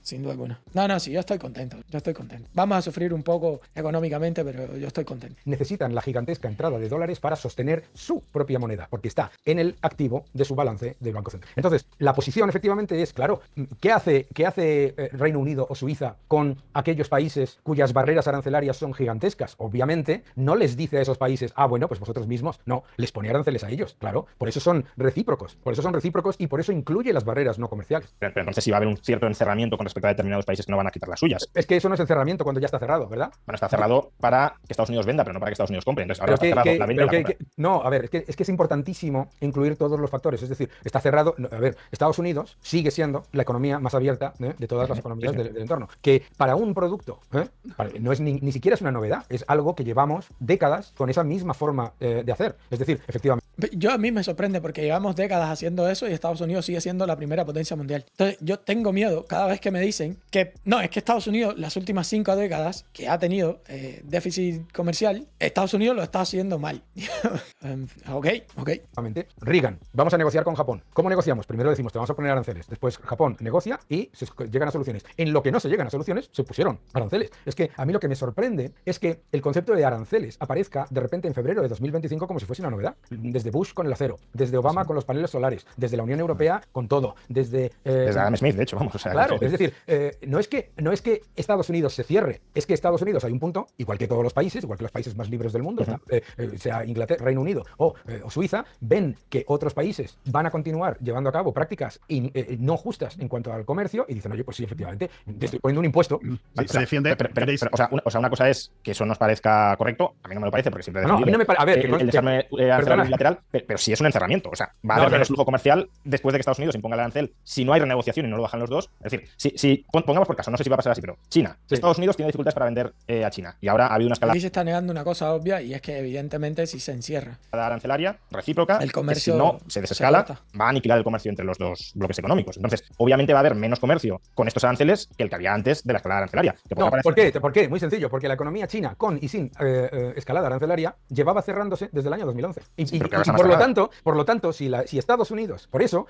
S1: No, sí, yo estoy contento. Vamos a sufrir un poco económicamente, pero yo estoy contento.
S4: Necesitan la gigantesca entrada de dólares para sostener su propia moneda, porque está en el activo de su balance del Banco Central. Entonces, la posición efectivamente es, claro, ¿qué hace Reino Unido o Suiza con aquellos países cuyas barreras arancelarias son gigantescas? Obviamente, no les dice a esos países, bueno, pues vosotros mismos, no, les pone aranceles a ellos, claro, por eso son recíprocos y por eso incluye las barreras no comerciales.
S3: Pero entonces sí va a haber un cierto encerramiento con respecto a determinados países que no van a quitar las suyas.
S4: Es que eso no es encerramiento cuando ya está cerrado, ¿verdad?
S3: Bueno, está cerrado para que Estados Unidos venda, pero no para que Estados Unidos compre. Entonces ahora está cerrado la venta y la compra.
S4: No, a ver, es que es importantísimo incluir todos los factores. Es decir, está cerrado. A ver, Estados Unidos sigue siendo la economía más abierta de todas las economías del entorno. Que para un producto no es ni siquiera es una novedad. algo que llevamos décadas con esa misma forma de hacer. Es decir, efectivamente.
S1: A mí me sorprende porque llevamos décadas haciendo eso y Estados Unidos sigue siendo la primera potencia mundial. Entonces yo tengo miedo cada vez que me dicen que no, es que Estados Unidos las últimas 5 décadas que ha tenido déficit comercial, Estados Unidos lo está haciendo mal. Ok.
S4: Reagan, vamos a negociar con Japón. ¿Cómo negociamos? Primero decimos, te vamos a poner aranceles. Después Japón negocia y se llegan a soluciones. En lo que no se llegan a soluciones, se pusieron aranceles. Es que a mí lo que me sorprende es que el concepto de aranceles aparezca de repente en febrero de 2025 como si fuese una novedad. Desde Bush con el acero, desde Obama con los paneles solares, desde la Unión Europea con todo, desde
S3: Adam Smith, de hecho, vamos. O sea,
S4: claro, es decir, no es que Estados Unidos se cierre, es que Estados Unidos hay un punto, igual que todos los países, igual que los países más libres del mundo, sea Inglaterra, Reino Unido o Suiza, ven que otros países van a continuar llevando a cabo prácticas no justas en cuanto al comercio y dicen, oye, pues sí, efectivamente, te estoy poniendo un impuesto.
S2: Sí, se defiende.
S3: O sea, una cosa es que eso nos parezca correcto, a mí no me lo parece porque siempre
S4: a mí no me parece. A ver,
S3: el desarme arancelario unilateral, pero sí es un encerramiento. O sea, va a haber menos flujo comercial después de que Estados Unidos imponga el arancel si no hay renegociación y no lo bajan los dos. Es decir, si pongamos por caso, no sé si va a pasar así, pero China, Estados Unidos tiene dificultades para vender a China y ahora ha habido una escalada.
S1: Aquí se está negando una cosa obvia y es que evidentemente si se encierra
S3: arancelaria recíproca,
S1: el comercio
S3: si no se desescala, va a aniquilar el comercio entre los dos bloques económicos. Entonces, obviamente va a haber menos comercio con estos aranceles que el que había antes de la escalada arancelaria.
S4: No, ¿por qué? Muy sencillo, porque la economía china con y sin escalada arancelaria llevía cerrándose desde el año 2011. Y por lo tanto, si Estados Unidos, por eso.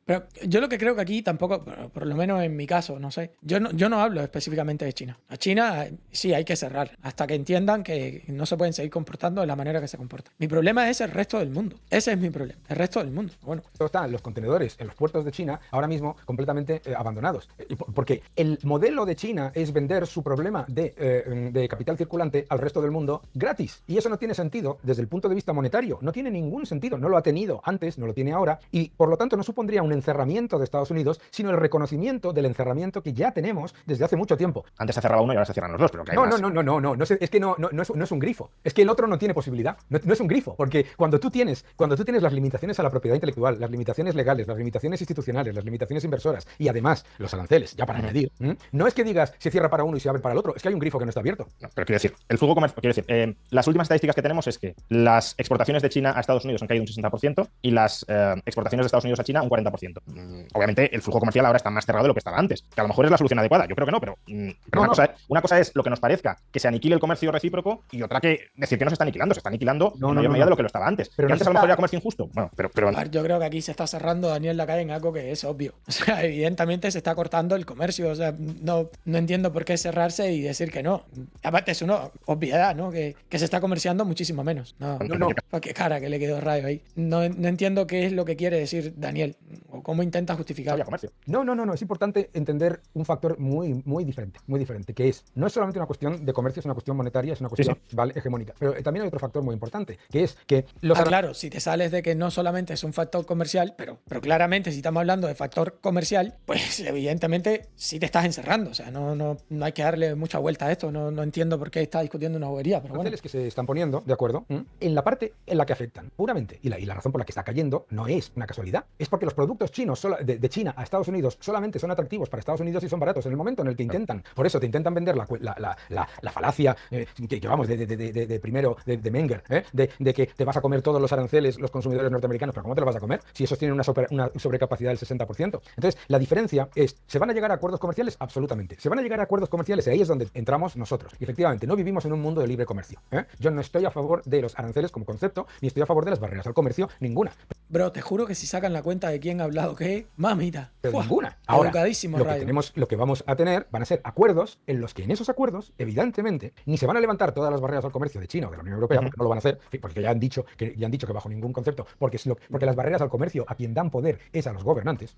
S1: Pero yo lo que creo que aquí tampoco, por lo menos en mi caso, no sé, yo no hablo específicamente de China. A China sí hay que cerrar hasta que entiendan que no se pueden seguir comportando de la manera que se comportan. Mi problema es el resto del mundo. Ese es mi problema, el resto del mundo. Bueno,
S4: están los contenedores en los puertos de China ahora mismo completamente abandonados. Porque el modelo de China es vender su problema de capital circulante al resto del mundo gratis. Y eso no tiene sentido desde el punto de vista monetario. No tiene ningún sentido. No lo ha tenido antes, no lo tiene ahora. Y por lo tanto no supondría un encerramiento de Estados Unidos, sino el reconocimiento del encerramiento que ya tenemos desde hace mucho tiempo.
S3: Antes se cerraba uno y ahora se cierran los dos. Pero
S4: no, es que no es un grifo. Es que el otro no tiene posibilidad. No es un grifo. Porque cuando tú tienes las limitaciones a la propiedad intelectual, las limitaciones legales, las limitaciones institucionales, las limitaciones inversoras y además los aranceles, ya para añadir, no es que digas se cierra para uno y se abre para el otro, es que hay un grifo que no está abierto.
S3: No, pero quiero decir, el flujo comercial, las últimas estadísticas que tenemos es que las exportaciones de China a Estados Unidos han caído un 60% y las exportaciones de Estados Unidos a China un 40%. Obviamente el flujo comercial ahora está más cerrado de lo que estaba antes, que a lo mejor es la solución adecuada, yo creo que no, pero una cosa es lo que nos parezca que se aniquile el comercio recíproco y otra que decir que no se está aniquilando, se está aniquilando en mayor medida de lo que lo estaba antes. Pero antes a lo mejor era comercio injusto. Bueno, pero
S1: yo creo que aquí se está cerrando, Daniel, la calle en algo que es obvio. O sea, evidentemente se está cortando el comercio. O sea, no entiendo por qué cerrarse y decir que no. Aparte es una obviedad, ¿no? Que se está comerciando muchísimo menos. No. Qué cara que le quedó Rayo ahí. No entiendo qué es lo que quiere decir Daniel o cómo intenta justificarlo.
S4: No. Es importante entender un factor muy, muy diferente, que no es solamente una cuestión de comercio, es una cuestión monetaria, es una cuestión ¿vale? hegemónica. Pero también hay otro factor muy importante, que es que
S1: claro, si te sales de que no solamente es un factor comercial, pero claramente si estamos hablando de factor comercial, pues evidentemente sí te estás encerrando. O sea, no hay que darle mucha vuelta a esto. No entiendo por qué está discutiendo una bobería, pero bueno.
S4: Que se están poniendo, ¿de acuerdo? En la parte en la que afectan, puramente, y la razón por la que está cayendo no es una casualidad, es porque los productos chinos de China a Estados Unidos solamente son atractivos para Estados Unidos y son baratos en el momento en el que intentan. Por eso te intentan vender la falacia que vamos, de Menger, de que te vas a comer todos los aranceles los consumidores norteamericanos. ¿Pero cómo te los vas a comer? Si esos tienen una sobrecapacidad del 60%. Entonces, la diferencia es, ¿se van a llegar a acuerdos comerciales? Absolutamente. ¿Se van a llegar a acuerdos comerciales? Y ahí es donde entramos nosotros. Y efectivamente, no vivimos en un mundo de libre comercio. Yo no estoy a favor de los aranceles como concepto, ni estoy a favor de las barreras al comercio, ninguna.
S1: Bro, te juro que si sacan la cuenta de quién ha hablado qué, mamita.
S4: Pero ninguna. Ahora, lo que vamos a tener van a ser acuerdos en los que en esos acuerdos, evidentemente, ni se van a levantar todas las barreras al comercio de China o de la Unión Europea, porque no lo van a hacer, porque ya han dicho que bajo ningún concepto, porque las barreras al comercio a quien dan poder es a los gobernantes,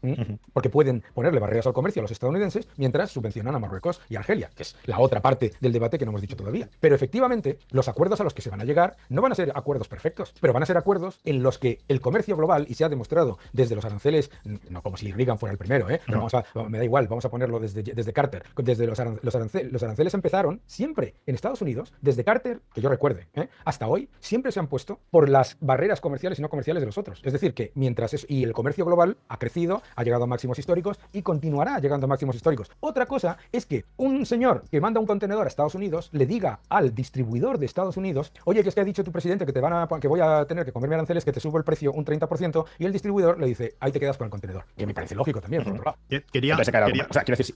S4: porque pueden ponerle barreras al comercio a los estadounidenses mientras subvencionan a Marruecos y Argelia, que es la otra parte del debate que no hemos dicho todavía. Pero efectivamente, los acuerdos a los que se van a llegar no van a ser acuerdos perfectos, pero van a ser acuerdos en los que el comercio global y se ha demostrado desde los aranceles, no como si Reagan fuera el primero, pero me da igual, vamos a ponerlo desde Carter. Desde los aranceles empezaron siempre en Estados Unidos, desde Carter, que yo recuerde, hasta hoy, siempre se han puesto por las barreras comerciales y no comerciales de los otros. Es decir, que y el comercio global ha crecido, ha llegado a máximos históricos y continuará llegando a máximos históricos. Otra cosa es que un señor que manda un contenedor a Estados Unidos le diga al distribuidor de Estados Unidos: oye, que es que ha dicho tu presidente que voy a tener que comerme aranceles, que te subo el precio un 30%, y el distribuidor le dice: ahí te quedas con el contenedor. Que me parece lógico también, por otro lado.
S3: O sea, quiero decir,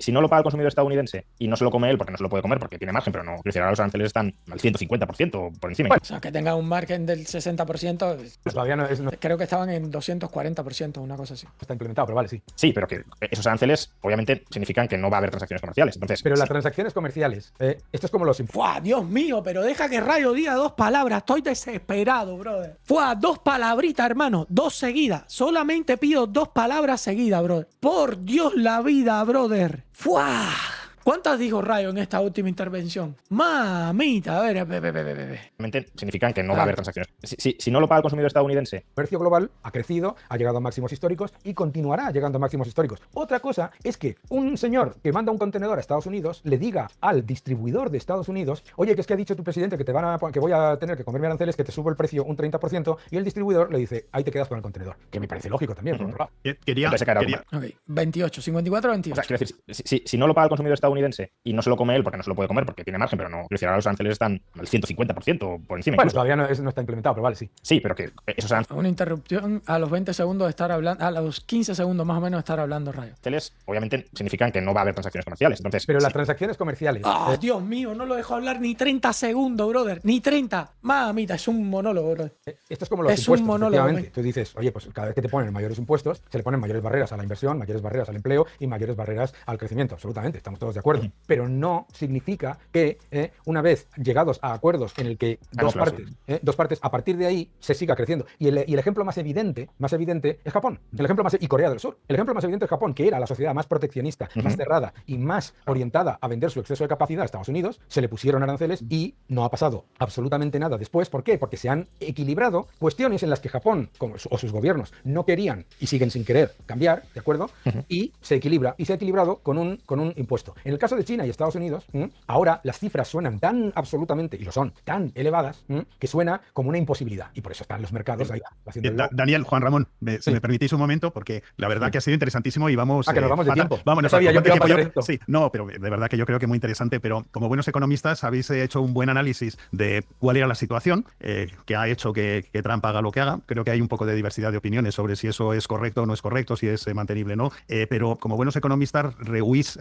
S3: si no lo paga el consumidor estadounidense y no se lo come él porque no se lo puede comer porque tiene margen, pero no, quiero decir, ahora los aranceles están al 150% por encima.
S1: Bueno, o sea, que tenga un margen del 60%,
S4: pues todavía no.
S1: Creo que estaban en 240%, una cosa así.
S4: Está implementado, pero vale, sí.
S3: Sí, pero que esos aranceles obviamente significan que no va a haber transacciones comerciales. Entonces,
S4: pero las transacciones comerciales, esto es como los impuestos.
S1: ¡Fua, Dios mío! Pero deja que Rayo diga dos palabras. Estoy desesperado, brother. ¡Fua! Dos palabritas, hermano. Dos seguidas. Solamente pido dos palabras seguidas, brother. Por Dios la vida, brother. ¡Fua! ¿Cuántas dijo Rayo en esta última intervención? Mamita, a ver.
S3: Realmente significan que no va a haber transacciones. Si no lo paga el consumidor estadounidense.
S4: El comercio global ha crecido, ha llegado a máximos históricos y continuará llegando a máximos históricos. Otra cosa es que un señor que manda un contenedor a Estados Unidos le diga al distribuidor de Estados Unidos: oye, que es que ha dicho tu presidente que voy a tener que comerme aranceles, que te subo el precio un 30%, y el distribuidor le dice: ahí te quedas con el contenedor. Que me parece lógico también, por otro lado.
S1: Ok, 28, 54, 28.
S3: O sea, quiero decir, si no lo paga el consumidor estadounidense y no se lo come él porque no se lo puede comer porque tiene margen, pero no, quiero decir, ahora los aranceles están al 150% por encima.
S4: Bueno, todavía no está implementado, pero vale, sí.
S3: Sí, pero que esos aranceles,
S1: Una interrupción a los 20 segundos de estar hablando, a los 15 segundos más o menos de estar hablando, Rayo.
S3: obviamente significan que no va a haber transacciones comerciales. Entonces,
S4: pero las transacciones comerciales.
S1: Dios mío, no lo dejo hablar ni 30 segundos, brother. Ni 30. Mamita, es un monólogo, brother.
S4: Esto es como los impuestos. Un monólogo. Tú dices: oye, pues cada vez que te ponen mayores impuestos, se le ponen mayores barreras a la inversión, mayores barreras al empleo y mayores barreras al crecimiento. Absolutamente, estamos todos de acuerdo. Pero no significa que una vez llegados a acuerdos en el que dos partes, a partir de ahí se siga creciendo. Y el ejemplo más evidente es Japón. Y Corea del Sur. El ejemplo más evidente es Japón, que era la sociedad más proteccionista, más cerrada y más orientada a vender su exceso de capacidad a Estados Unidos. Se le pusieron aranceles y no ha pasado absolutamente nada después. ¿Por qué? Porque se han equilibrado cuestiones en las que Japón o sus gobiernos no querían y siguen sin querer cambiar, ¿de acuerdo? Y se equilibra. Y se ha equilibrado con un impuesto. En el caso de China y Estados Unidos, ahora las cifras suenan tan absolutamente, y lo son, tan elevadas, que suena como una imposibilidad. Y por eso están los mercados ahí haciendo
S2: Daniel, Juan Ramón, me permitís un momento, porque la verdad que ha sido interesantísimo y vamos...
S4: que nos vamos de tiempo.
S2: Vámonos,
S4: no sabía yo que iba a pasar esto.
S2: Sí, no, pero de verdad que yo creo que muy interesante, pero como buenos economistas habéis hecho un buen análisis de cuál era la situación que ha hecho que Trump haga lo que haga. Creo que hay un poco de diversidad de opiniones sobre si eso es correcto o no es correcto, si es mantenible o no, pero como buenos economistas rehuís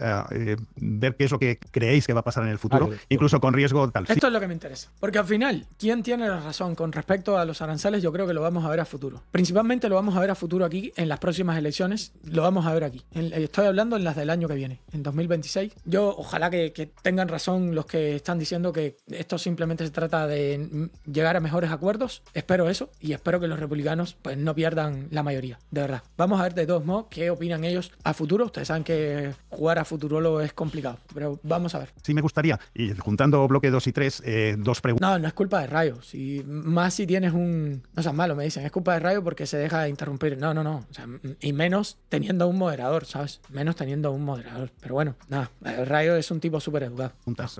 S2: ver qué es lo que creéis que va a pasar en el futuro, incluso con riesgo tal.
S1: Esto es lo que me interesa, porque al final, ¿quién tiene la razón con respecto a los aranceles? Yo creo que lo vamos a ver a futuro. Principalmente lo vamos a ver a futuro aquí, en las próximas elecciones, lo vamos a ver aquí. Estoy hablando en las del año que viene, en 2026. Yo ojalá que tengan razón los que están diciendo que esto simplemente se trata de llegar a mejores acuerdos. Espero eso, y espero que los republicanos pues no pierdan la mayoría, de verdad. Vamos a ver de todos modos qué opinan ellos a futuro. Ustedes saben que jugar a futurólogo es complicado, pero vamos a ver.
S2: Sí, me gustaría, y juntando bloque 2 y 3, dos preguntas.
S1: No es culpa de Rayo. Más si tienes un... No seas malo, me dicen. Es culpa de Rayo porque se deja interrumpir. No. O sea, y menos teniendo un moderador, ¿sabes? Menos teniendo un moderador. Pero bueno, nada. Rayo es un tipo súper educado.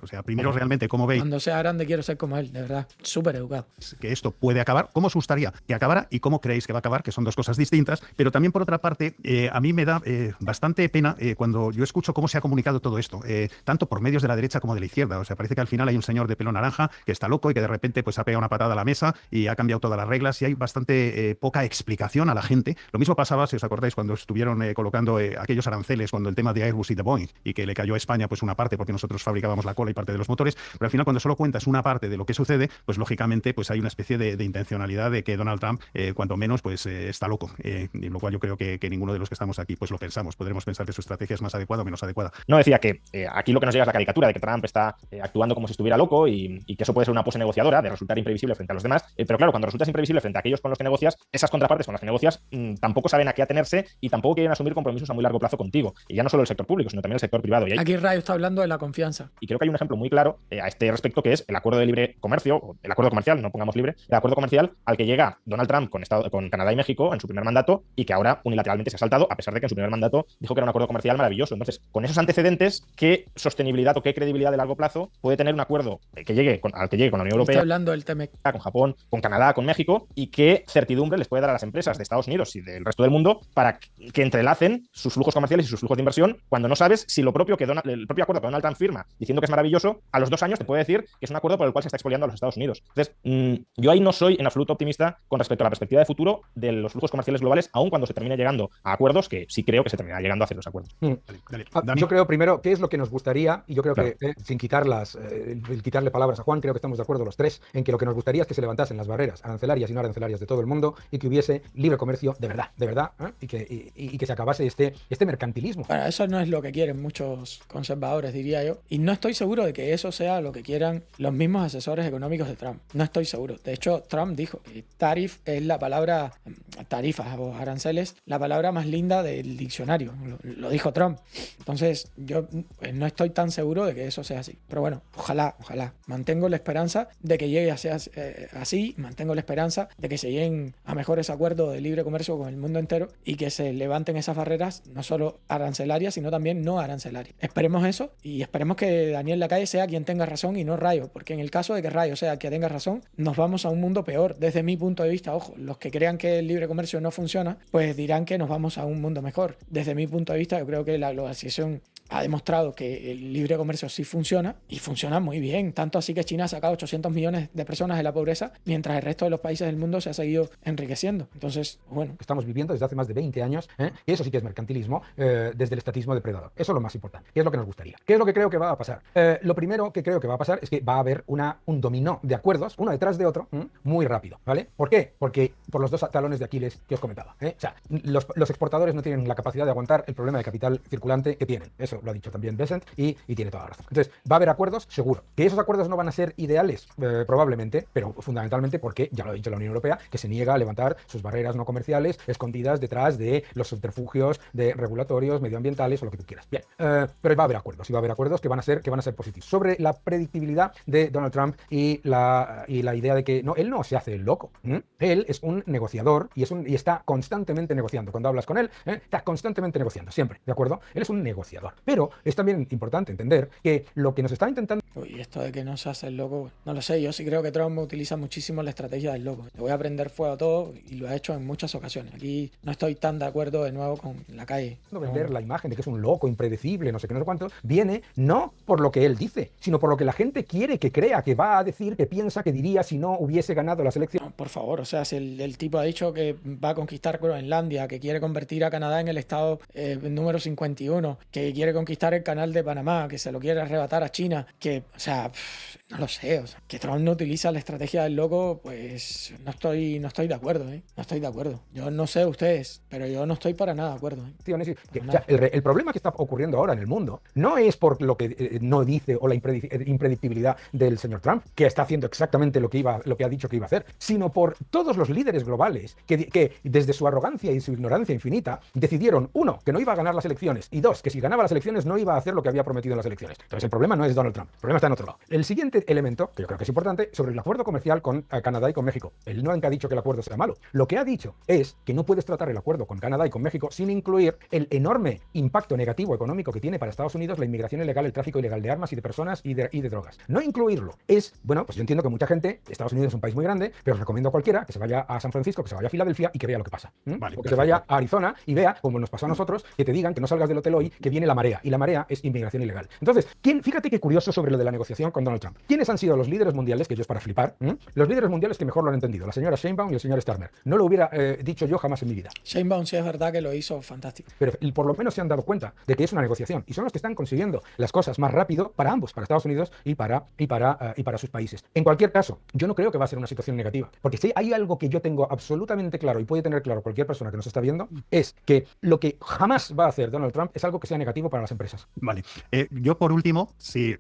S2: O sea, primero realmente, ¿cómo veis?
S1: Cuando sea grande quiero ser como él, de verdad. Súper educado.
S2: Que esto puede acabar. ¿Cómo os gustaría que acabara y cómo creéis que va a acabar? Que son dos cosas distintas. Pero también, por otra parte, a mí me da bastante pena cuando yo escucho cómo se ha comunicado todo esto, tanto por medios de la derecha como de la izquierda. O sea, parece que al final hay un señor de pelo naranja que está loco y que de repente pues ha pegado una patada a la mesa y ha cambiado todas las reglas, y hay bastante poca explicación a la gente. Lo mismo pasaba, si os acordáis, cuando estuvieron colocando aquellos aranceles, cuando el tema de Airbus y de Boeing, y que le cayó a España pues una parte porque nosotros fabricábamos la cola y parte de los motores, pero al final cuando solo cuentas una parte de lo que sucede, pues lógicamente pues hay una especie de intencionalidad de que Donald Trump, cuanto menos, pues está loco, y lo cual yo creo que ninguno de los que estamos aquí pues lo pensamos. Podremos pensar que su estrategia es más adecuada o menos adecuada.
S3: No, decía que aquí lo que nos llega es la caricatura de que Trump está actuando como si estuviera loco y que eso puede ser una pose negociadora de resultar imprevisible frente a los demás. Pero claro, cuando resultas imprevisible frente a aquellos con los que negocias, esas contrapartes con las que negocias tampoco saben a qué atenerse y tampoco quieren asumir compromisos a muy largo plazo contigo. Y ya no solo el sector público, sino también el sector privado.
S1: Aquí Rayo está hablando de la confianza.
S3: Y creo que hay un ejemplo muy claro a este respecto, que es el acuerdo de libre comercio, o el acuerdo comercial, no pongamos libre, el acuerdo comercial al que llega Donald Trump con Canadá y México en su primer mandato y que ahora unilateralmente se ha saltado, a pesar de que en su primer mandato dijo que era un acuerdo comercial maravilloso. Entonces, con esos antecedentes, ¿qué sostenibilidad o qué credibilidad de largo plazo puede tener un acuerdo al que llegue con la Unión Europea?
S1: Está hablando del TEMEC.
S3: Con Japón, con Canadá, con México, y qué certidumbre les puede dar a las empresas de Estados Unidos y del resto del mundo para que entrelacen sus flujos comerciales y sus flujos de inversión cuando no sabes si lo propio el propio acuerdo que Donald Trump firma diciendo que es maravilloso, a los 2 años te puede decir que es un acuerdo por el cual se está expoliando a los Estados Unidos. Entonces, yo ahí no soy en absoluto optimista con respecto a la perspectiva de futuro de los flujos comerciales globales, aun cuando se termine llegando a acuerdos, que sí creo que se terminará llegando a hacer los acuerdos.
S4: Yo creo primero, ¿qué es lo que nos gustaría? Y yo creo que, sin quitarle palabras a Juan, creo que estamos de acuerdo los tres en que lo que nos gustaría es que se levantasen las barreras arancelarias y no arancelarias de todo el mundo y que hubiese libre comercio de verdad, y que se acabase este mercantilismo.
S1: Bueno, eso no es lo que quieren muchos conservadores, diría yo, y no estoy seguro de que eso sea lo que quieran los mismos asesores económicos de Trump. No estoy seguro. De hecho, Trump dijo que tariff es la palabra, tarifas o aranceles, la palabra más linda del diccionario. Lo dijo Trump. Entonces, yo no estoy tan seguro de que eso sea así. Pero bueno, ojalá. Mantengo la esperanza de que llegue a ser así, mantengo la esperanza de que se lleguen a mejores acuerdos de libre comercio con el mundo entero y que se levanten esas barreras, no solo arancelarias, sino también no arancelarias. Esperemos eso y esperemos que Daniel Lacalle sea quien tenga razón y no Rayo, porque en el caso de que Rayo sea quien tenga razón, nos vamos a un mundo peor. Desde mi punto de vista, ojo, los que crean que el libre comercio no funciona, pues dirán que nos vamos a un mundo mejor. Desde mi punto de vista, yo creo que la globalización ha demostrado que el libre comercio sí funciona y funciona muy bien, tanto así que China ha sacado 800 millones de personas de la pobreza mientras el resto de los países del mundo se ha seguido enriqueciendo. Entonces, bueno.
S4: Estamos viviendo desde hace más de 20 años, y eso sí que es mercantilismo, desde el estatismo depredador. Eso es lo más importante. ¿Qué es lo que nos gustaría? ¿Qué es lo que creo que va a pasar? Lo primero que creo que va a pasar es que va a haber un dominó de acuerdos, uno detrás de otro, muy rápido, ¿vale? ¿Por qué? Porque por los 2 talones de Aquiles que os comentaba. O sea, los exportadores no tienen la capacidad de aguantar el problema de capital circulante que tienen. Eso lo ha dicho también Bessent y tiene toda la razón. Entonces, va a haber acuerdos, seguro. Que esos acuerdos no van a ser ideales, probablemente, pero fundamentalmente porque, ya lo ha dicho la Unión Europea, que se niega a levantar sus barreras no comerciales escondidas detrás de los subterfugios de regulatorios, medioambientales o lo que tú quieras. Bien, pero va a haber acuerdos, y va a haber acuerdos que van a ser positivos. Sobre la predictibilidad de Donald Trump y la idea de que él no se hace el loco. Él es un negociador y está constantemente negociando. Cuando hablas con él, está constantemente negociando, siempre, ¿de acuerdo? Él es un negociador. Pero es también importante entender que lo que nos está intentando...
S1: Uy, esto de que no se hace el loco, no lo sé, yo sí creo que Trump utiliza muchísimo la estrategia del loco. Le voy a prender fuego a todo y lo ha hecho en muchas ocasiones. Aquí no estoy tan de acuerdo de nuevo con Lacalle.
S4: Vender la imagen de que es un loco, impredecible, no sé qué, no sé cuánto, viene no por lo que él dice, sino por lo que la gente quiere que crea, que va a decir, que piensa, que diría si no hubiese ganado las elecciones.
S1: No, por favor, o sea, si el tipo ha dicho que va a conquistar Groenlandia, que quiere convertir a Canadá en el estado número 51, que quiere conquistar el canal de Panamá, que se lo quiere arrebatar a China, que, o sea, no lo sé, o sea, que Trump no utiliza la estrategia del loco, pues no estoy de acuerdo, no estoy de acuerdo. Yo no sé ustedes, pero yo no estoy para nada de acuerdo.
S4: O sea, el problema que está ocurriendo ahora en el mundo no es por lo que no dice o la impredictibilidad del señor Trump, que está haciendo exactamente lo que ha dicho que iba a hacer, sino por todos los líderes globales que desde su arrogancia y su ignorancia infinita decidieron, 1, que no iba a ganar las elecciones y 2, que si ganaba las elecciones no iba a hacer lo que había prometido en las elecciones. Entonces el problema no es Donald Trump, el problema está en otro lado. El siguiente elemento, que yo creo que es importante, sobre el acuerdo comercial con Canadá y con México. Él no ha dicho que el acuerdo sea malo. Lo que ha dicho es que no puedes tratar el acuerdo con Canadá y con México sin incluir el enorme impacto negativo económico que tiene para Estados Unidos la inmigración ilegal, el tráfico ilegal de armas y de personas y de drogas. No incluirlo es, bueno, pues yo entiendo que mucha gente, Estados Unidos es un país muy grande, pero os recomiendo a cualquiera que se vaya a San Francisco, que se vaya a Filadelfia y que vea lo que pasa.
S2: Vale,
S4: o que se vaya a Arizona y vea, como nos pasó a nosotros, que te digan que no salgas del hotel hoy, que viene la marea, y la marea es inmigración ilegal. Entonces, fíjate qué curioso sobre lo de la negociación con Donald Trump. ¿Quiénes han sido los líderes mundiales, que yo es para flipar, los líderes mundiales que mejor lo han entendido? La señora Sheinbaum y el señor Starmer. No lo hubiera dicho yo jamás en mi vida.
S1: Sheinbaum sí es verdad que lo hizo fantástico.
S4: Pero por lo menos se han dado cuenta de que es una negociación y son los que están consiguiendo las cosas más rápido para ambos, para Estados Unidos y para sus países. En cualquier caso, yo no creo que va a ser una situación negativa, porque si hay algo que yo tengo absolutamente claro y puede tener claro cualquier persona que nos está viendo, es que lo que jamás va a hacer Donald Trump es algo que sea negativo para las empresas.
S2: Vale. Yo por último, si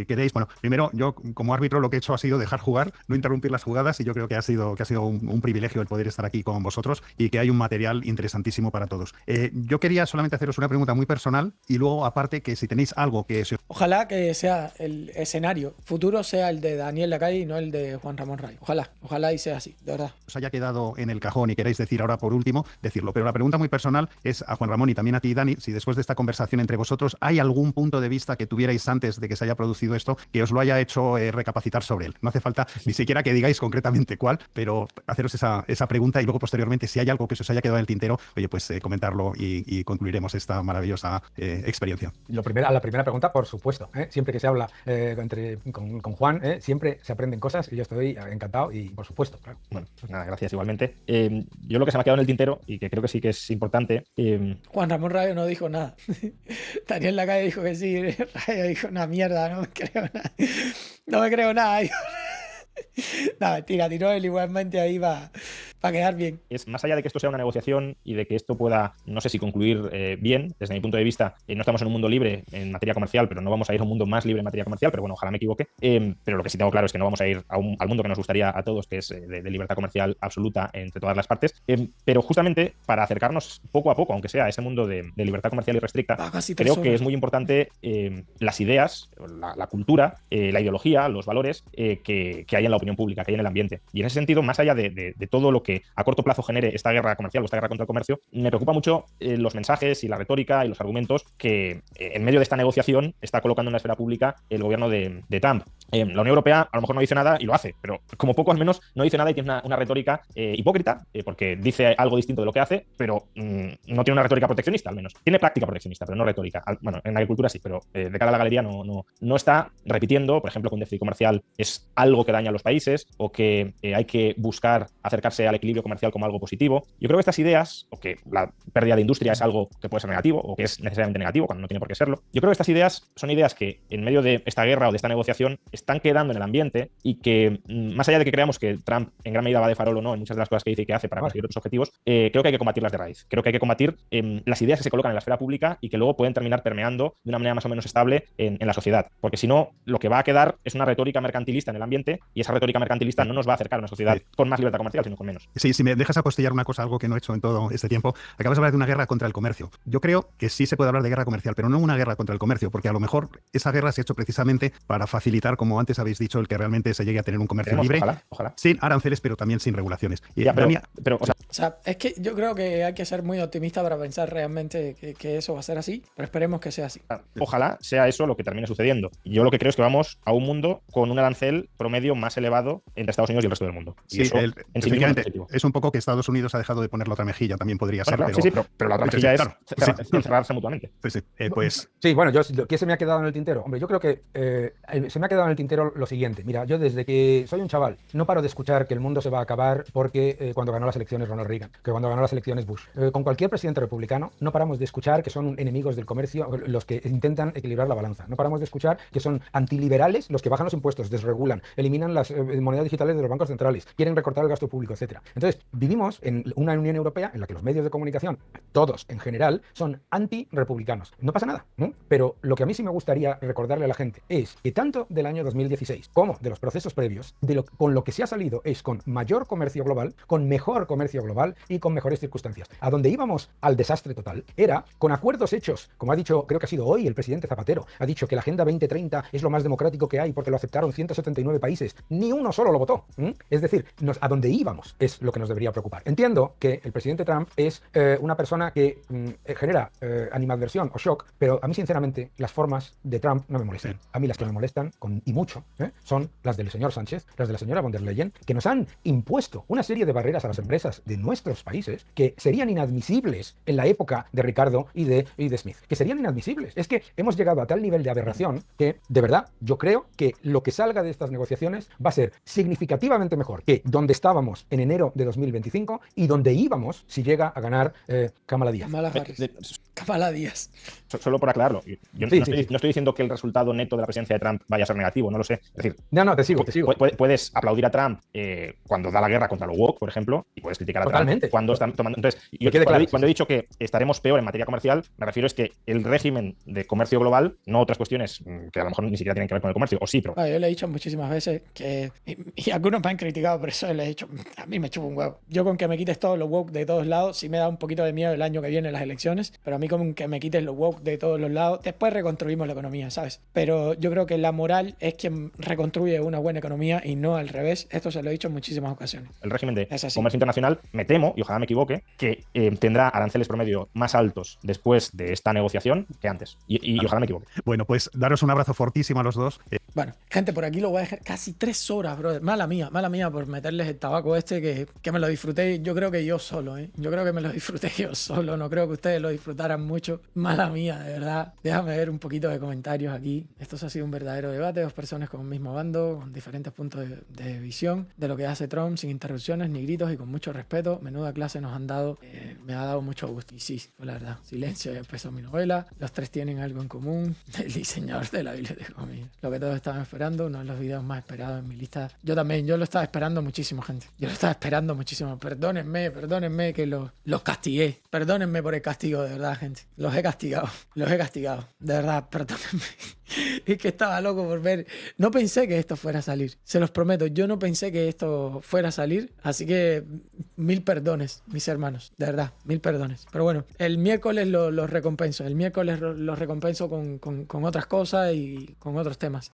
S2: queréis, bueno, primero yo como árbitro lo que he hecho ha sido dejar jugar, no interrumpir las jugadas, y yo creo que ha sido un privilegio el poder estar aquí con vosotros y que hay un material interesantísimo para todos. Yo quería solamente haceros una pregunta muy personal y luego aparte que si tenéis algo que...
S1: Ojalá que sea el escenario futuro sea el de Daniel Lacalle y no el de Juan Ramón Rayo. Ojalá y sea así, de verdad.
S2: Os haya quedado en el cajón y queráis decir ahora por último, decirlo. Pero la pregunta muy personal es a Juan Ramón y también a ti, Dani, si después de esta conversación entre vosotros hay algún punto de vista que tuvierais antes de que se haya producido esto que os lo haya hecho recapacitar sobre él. No hace falta ni siquiera que digáis concretamente cuál, pero haceros esa pregunta y luego posteriormente si hay algo que se os haya quedado en el tintero, oye, pues comentarlo y concluiremos esta maravillosa experiencia.
S4: A la primera pregunta, por supuesto. Siempre que se habla con Juan, siempre se aprenden cosas y yo estoy encantado y por supuesto, claro.
S3: Bueno, pues nada, gracias igualmente. Yo lo que se me ha quedado en el tintero y que creo que sí que es importante...
S1: Juan Ramón Rayo no dijo nada. Daniel Lacalle dijo que sí, Rayo dijo una mierda, no me creo nada. No me creo nada. No, mentira, tiró él igualmente ahí para quedar bien.
S3: Es más allá de que esto sea una negociación y de que esto pueda, no sé si concluir bien, desde mi punto de vista, no estamos en un mundo libre en materia comercial, pero no vamos a ir a un mundo más libre en materia comercial, pero bueno, ojalá me equivoque. Pero lo que sí tengo claro es que no vamos a ir al mundo que nos gustaría a todos, que es de libertad comercial absoluta entre todas las partes. Pero justamente para acercarnos poco a poco, aunque sea a ese mundo de libertad comercial irrestricta, creo que es muy importante las ideas, la cultura, la ideología, los valores que hay en la opinión pública, que hay en el ambiente. Y en ese sentido, más allá de todo lo que a corto plazo genere esta guerra comercial o esta guerra contra el comercio, me preocupa mucho los mensajes y la retórica y los argumentos que en medio de esta negociación está colocando en la esfera pública el gobierno de Trump. La Unión Europea a lo mejor no dice nada y lo hace, pero como poco al menos no dice nada y tiene una retórica hipócrita, porque dice algo distinto de lo que hace, pero no tiene una retórica proteccionista al menos. Tiene práctica proteccionista, pero no retórica. Bueno, en agricultura sí, pero de cara a la galería no está repitiendo, por ejemplo, que un déficit comercial es algo que daña a los países o que hay que buscar acercarse al equilibrio comercial como algo positivo. Yo creo que estas ideas, o que la pérdida de industria es algo que puede ser negativo o que es necesariamente negativo cuando no tiene por qué serlo, yo creo que estas ideas son ideas que en medio de esta guerra o de esta negociación están quedando en el ambiente y que más allá de que creamos que Trump en gran medida va de farol o no en muchas de las cosas que dice y que hace para conseguir otros objetivos, creo que hay que combatirlas de raíz. Creo que hay que combatir las ideas que se colocan en la esfera pública y que luego pueden terminar permeando de una manera más o menos estable en la sociedad. Porque si no, lo que va a quedar es una retórica mercantilista en el ambiente y esa retórica mercantilista no nos va a acercar a una sociedad con más libertad comercial, sino con menos.
S2: Sí, si me dejas apostillar una cosa, algo que no he hecho en todo este tiempo, acabas de hablar de una guerra contra el comercio. Yo creo que sí se puede hablar de guerra comercial, pero no una guerra contra el comercio, porque a lo mejor esa guerra se ha hecho precisamente para facilitar, como antes habéis dicho, el que realmente se llegue a tener un comercio libre,
S3: ojalá.
S2: Sin aranceles, pero también sin regulaciones. Y
S3: ya,
S1: o sea, es que yo creo que hay que ser muy optimista para pensar realmente que eso va a ser así, pero esperemos que sea así.
S3: Ojalá sea eso lo que termine sucediendo. Yo lo que creo es que vamos a un mundo con un arancel promedio más elevado entre Estados Unidos y el resto del mundo. Y
S2: sí,
S3: eso,
S2: efectivamente, es un poco que Estados Unidos ha dejado de poner la otra mejilla, también podría ser.
S3: Claro, pero la otra mejilla es cerrarse mutuamente.
S4: Sí, bueno, ¿qué se me ha quedado en el tintero? Hombre, yo creo que se me ha quedado en el tintero lo siguiente. Mira, yo desde que soy un chaval no paro de escuchar que el mundo se va a acabar porque cuando ganó las elecciones Ronald Reagan, que cuando ganó las elecciones Bush. Con cualquier presidente republicano no paramos de escuchar que son enemigos del comercio los que intentan equilibrar la balanza. No paramos de escuchar que son antiliberales los que bajan los impuestos, desregulan, eliminan las monedas digitales de los bancos centrales, quieren recortar el gasto público, etcétera. Entonces, vivimos en una Unión Europea en la que los medios de comunicación, todos en general, son anti-republicanos. No pasa nada, ¿no? Pero lo que a mí sí me gustaría recordarle a la gente es que tanto del año 2016 como de los procesos previos, con lo que se ha salido es con mayor comercio global, con mejor comercio global y con mejores circunstancias. A donde íbamos al desastre total era con acuerdos hechos, como ha dicho, creo que ha sido hoy el presidente Zapatero, ha dicho que la Agenda 2030 es lo más democrático que hay porque lo aceptaron 179 países. Ni uno solo lo votó. Es decir, a donde íbamos es lo que nos debería preocupar. Entiendo que el presidente Trump es una persona que genera animadversión o shock, pero a mí sinceramente las formas de Trump no me molestan. A mí las que me molestan, con y mucho, son las del señor Sánchez, las de la señora von der Leyen, que nos han impuesto una serie de barreras a las empresas de nuestros países que serían inadmisibles en la época de Ricardo y de Smith, que serían inadmisibles. Es que hemos llegado a tal nivel de aberración que, de verdad, yo creo que lo que salga de estas negociaciones va a ser significativamente mejor que donde estábamos en enero de 2025 y donde íbamos si llega a ganar Kamala Díaz.
S1: Kamala Díaz.
S3: Solo por aclararlo, yo no estoy diciendo que el resultado neto de la presidencia de Trump vaya a ser negativo, no lo sé. Es decir,
S4: no, te sigo.
S3: Puedes aplaudir a Trump cuando da la guerra contra los woke, por ejemplo, y puedes criticar a
S4: Totalmente.
S3: Trump cuando están tomando. Entonces, cuando he dicho que estaremos peor en materia comercial, me refiero es que el régimen de comercio global, no otras cuestiones que a lo mejor ni siquiera tienen que ver con el comercio, o sí, pero.
S1: Yo le he dicho muchísimas veces que, y algunos me han criticado por eso, le he dicho, a mí me chupa un huevo. Yo con que me quites todos los woke de todos lados, sí me da un poquito de miedo el año que viene las elecciones, pero a mí con que me quites los woke de todos los lados, después reconstruimos la economía, ¿sabes? Pero yo creo que la moral es quien reconstruye una buena economía y no al revés. Esto se lo he dicho en muchísimas ocasiones.
S3: El régimen de comercio internacional, me temo, y ojalá me equivoque, que tendrá aranceles promedio más altos después de esta negociación que antes. Y ojalá me equivoque.
S2: Bueno, pues daros un abrazo fortísimo a los dos.
S1: Bueno, gente, por aquí lo voy a dejar casi 3 horas, brother. Mala mía por meterles el tabaco que me lo disfruté, yo creo que yo solo, Yo creo que me lo disfruté yo solo, no creo que ustedes lo disfrutaran mucho. Mala mía, de verdad. Déjame ver un poquito de comentarios aquí. Esto ha sido un verdadero debate, 2 personas con un mismo bando, con diferentes puntos de visión de lo que hace Trump, sin interrupciones ni gritos y con mucho respeto. Menuda clase nos han dado, me ha dado mucho gusto. Y sí, fue la verdad. Silencio, ya empezó mi novela. Los 3 tienen algo en común. El diseñador de la biblioteca conmigo. Lo que todos estaban esperando, uno de los videos más esperados en mi lista. Yo también, yo lo estaba esperando muchísimo, gente. Yo lo estaba esperando muchísimo. Perdónenme que los castigué. Perdónenme por el castigo, de verdad, gente. Los he castigado. De verdad, perdónenme. Es que estaba loco por ver. No pensé que esto fuera a salir. Se los prometo, yo no pensé que esto fuera a salir. Así que 1000 perdones, mis hermanos. De verdad, 1000 perdones. Pero bueno, el miércoles los recompenso. El miércoles los recompenso con otras cosas y con otros temas.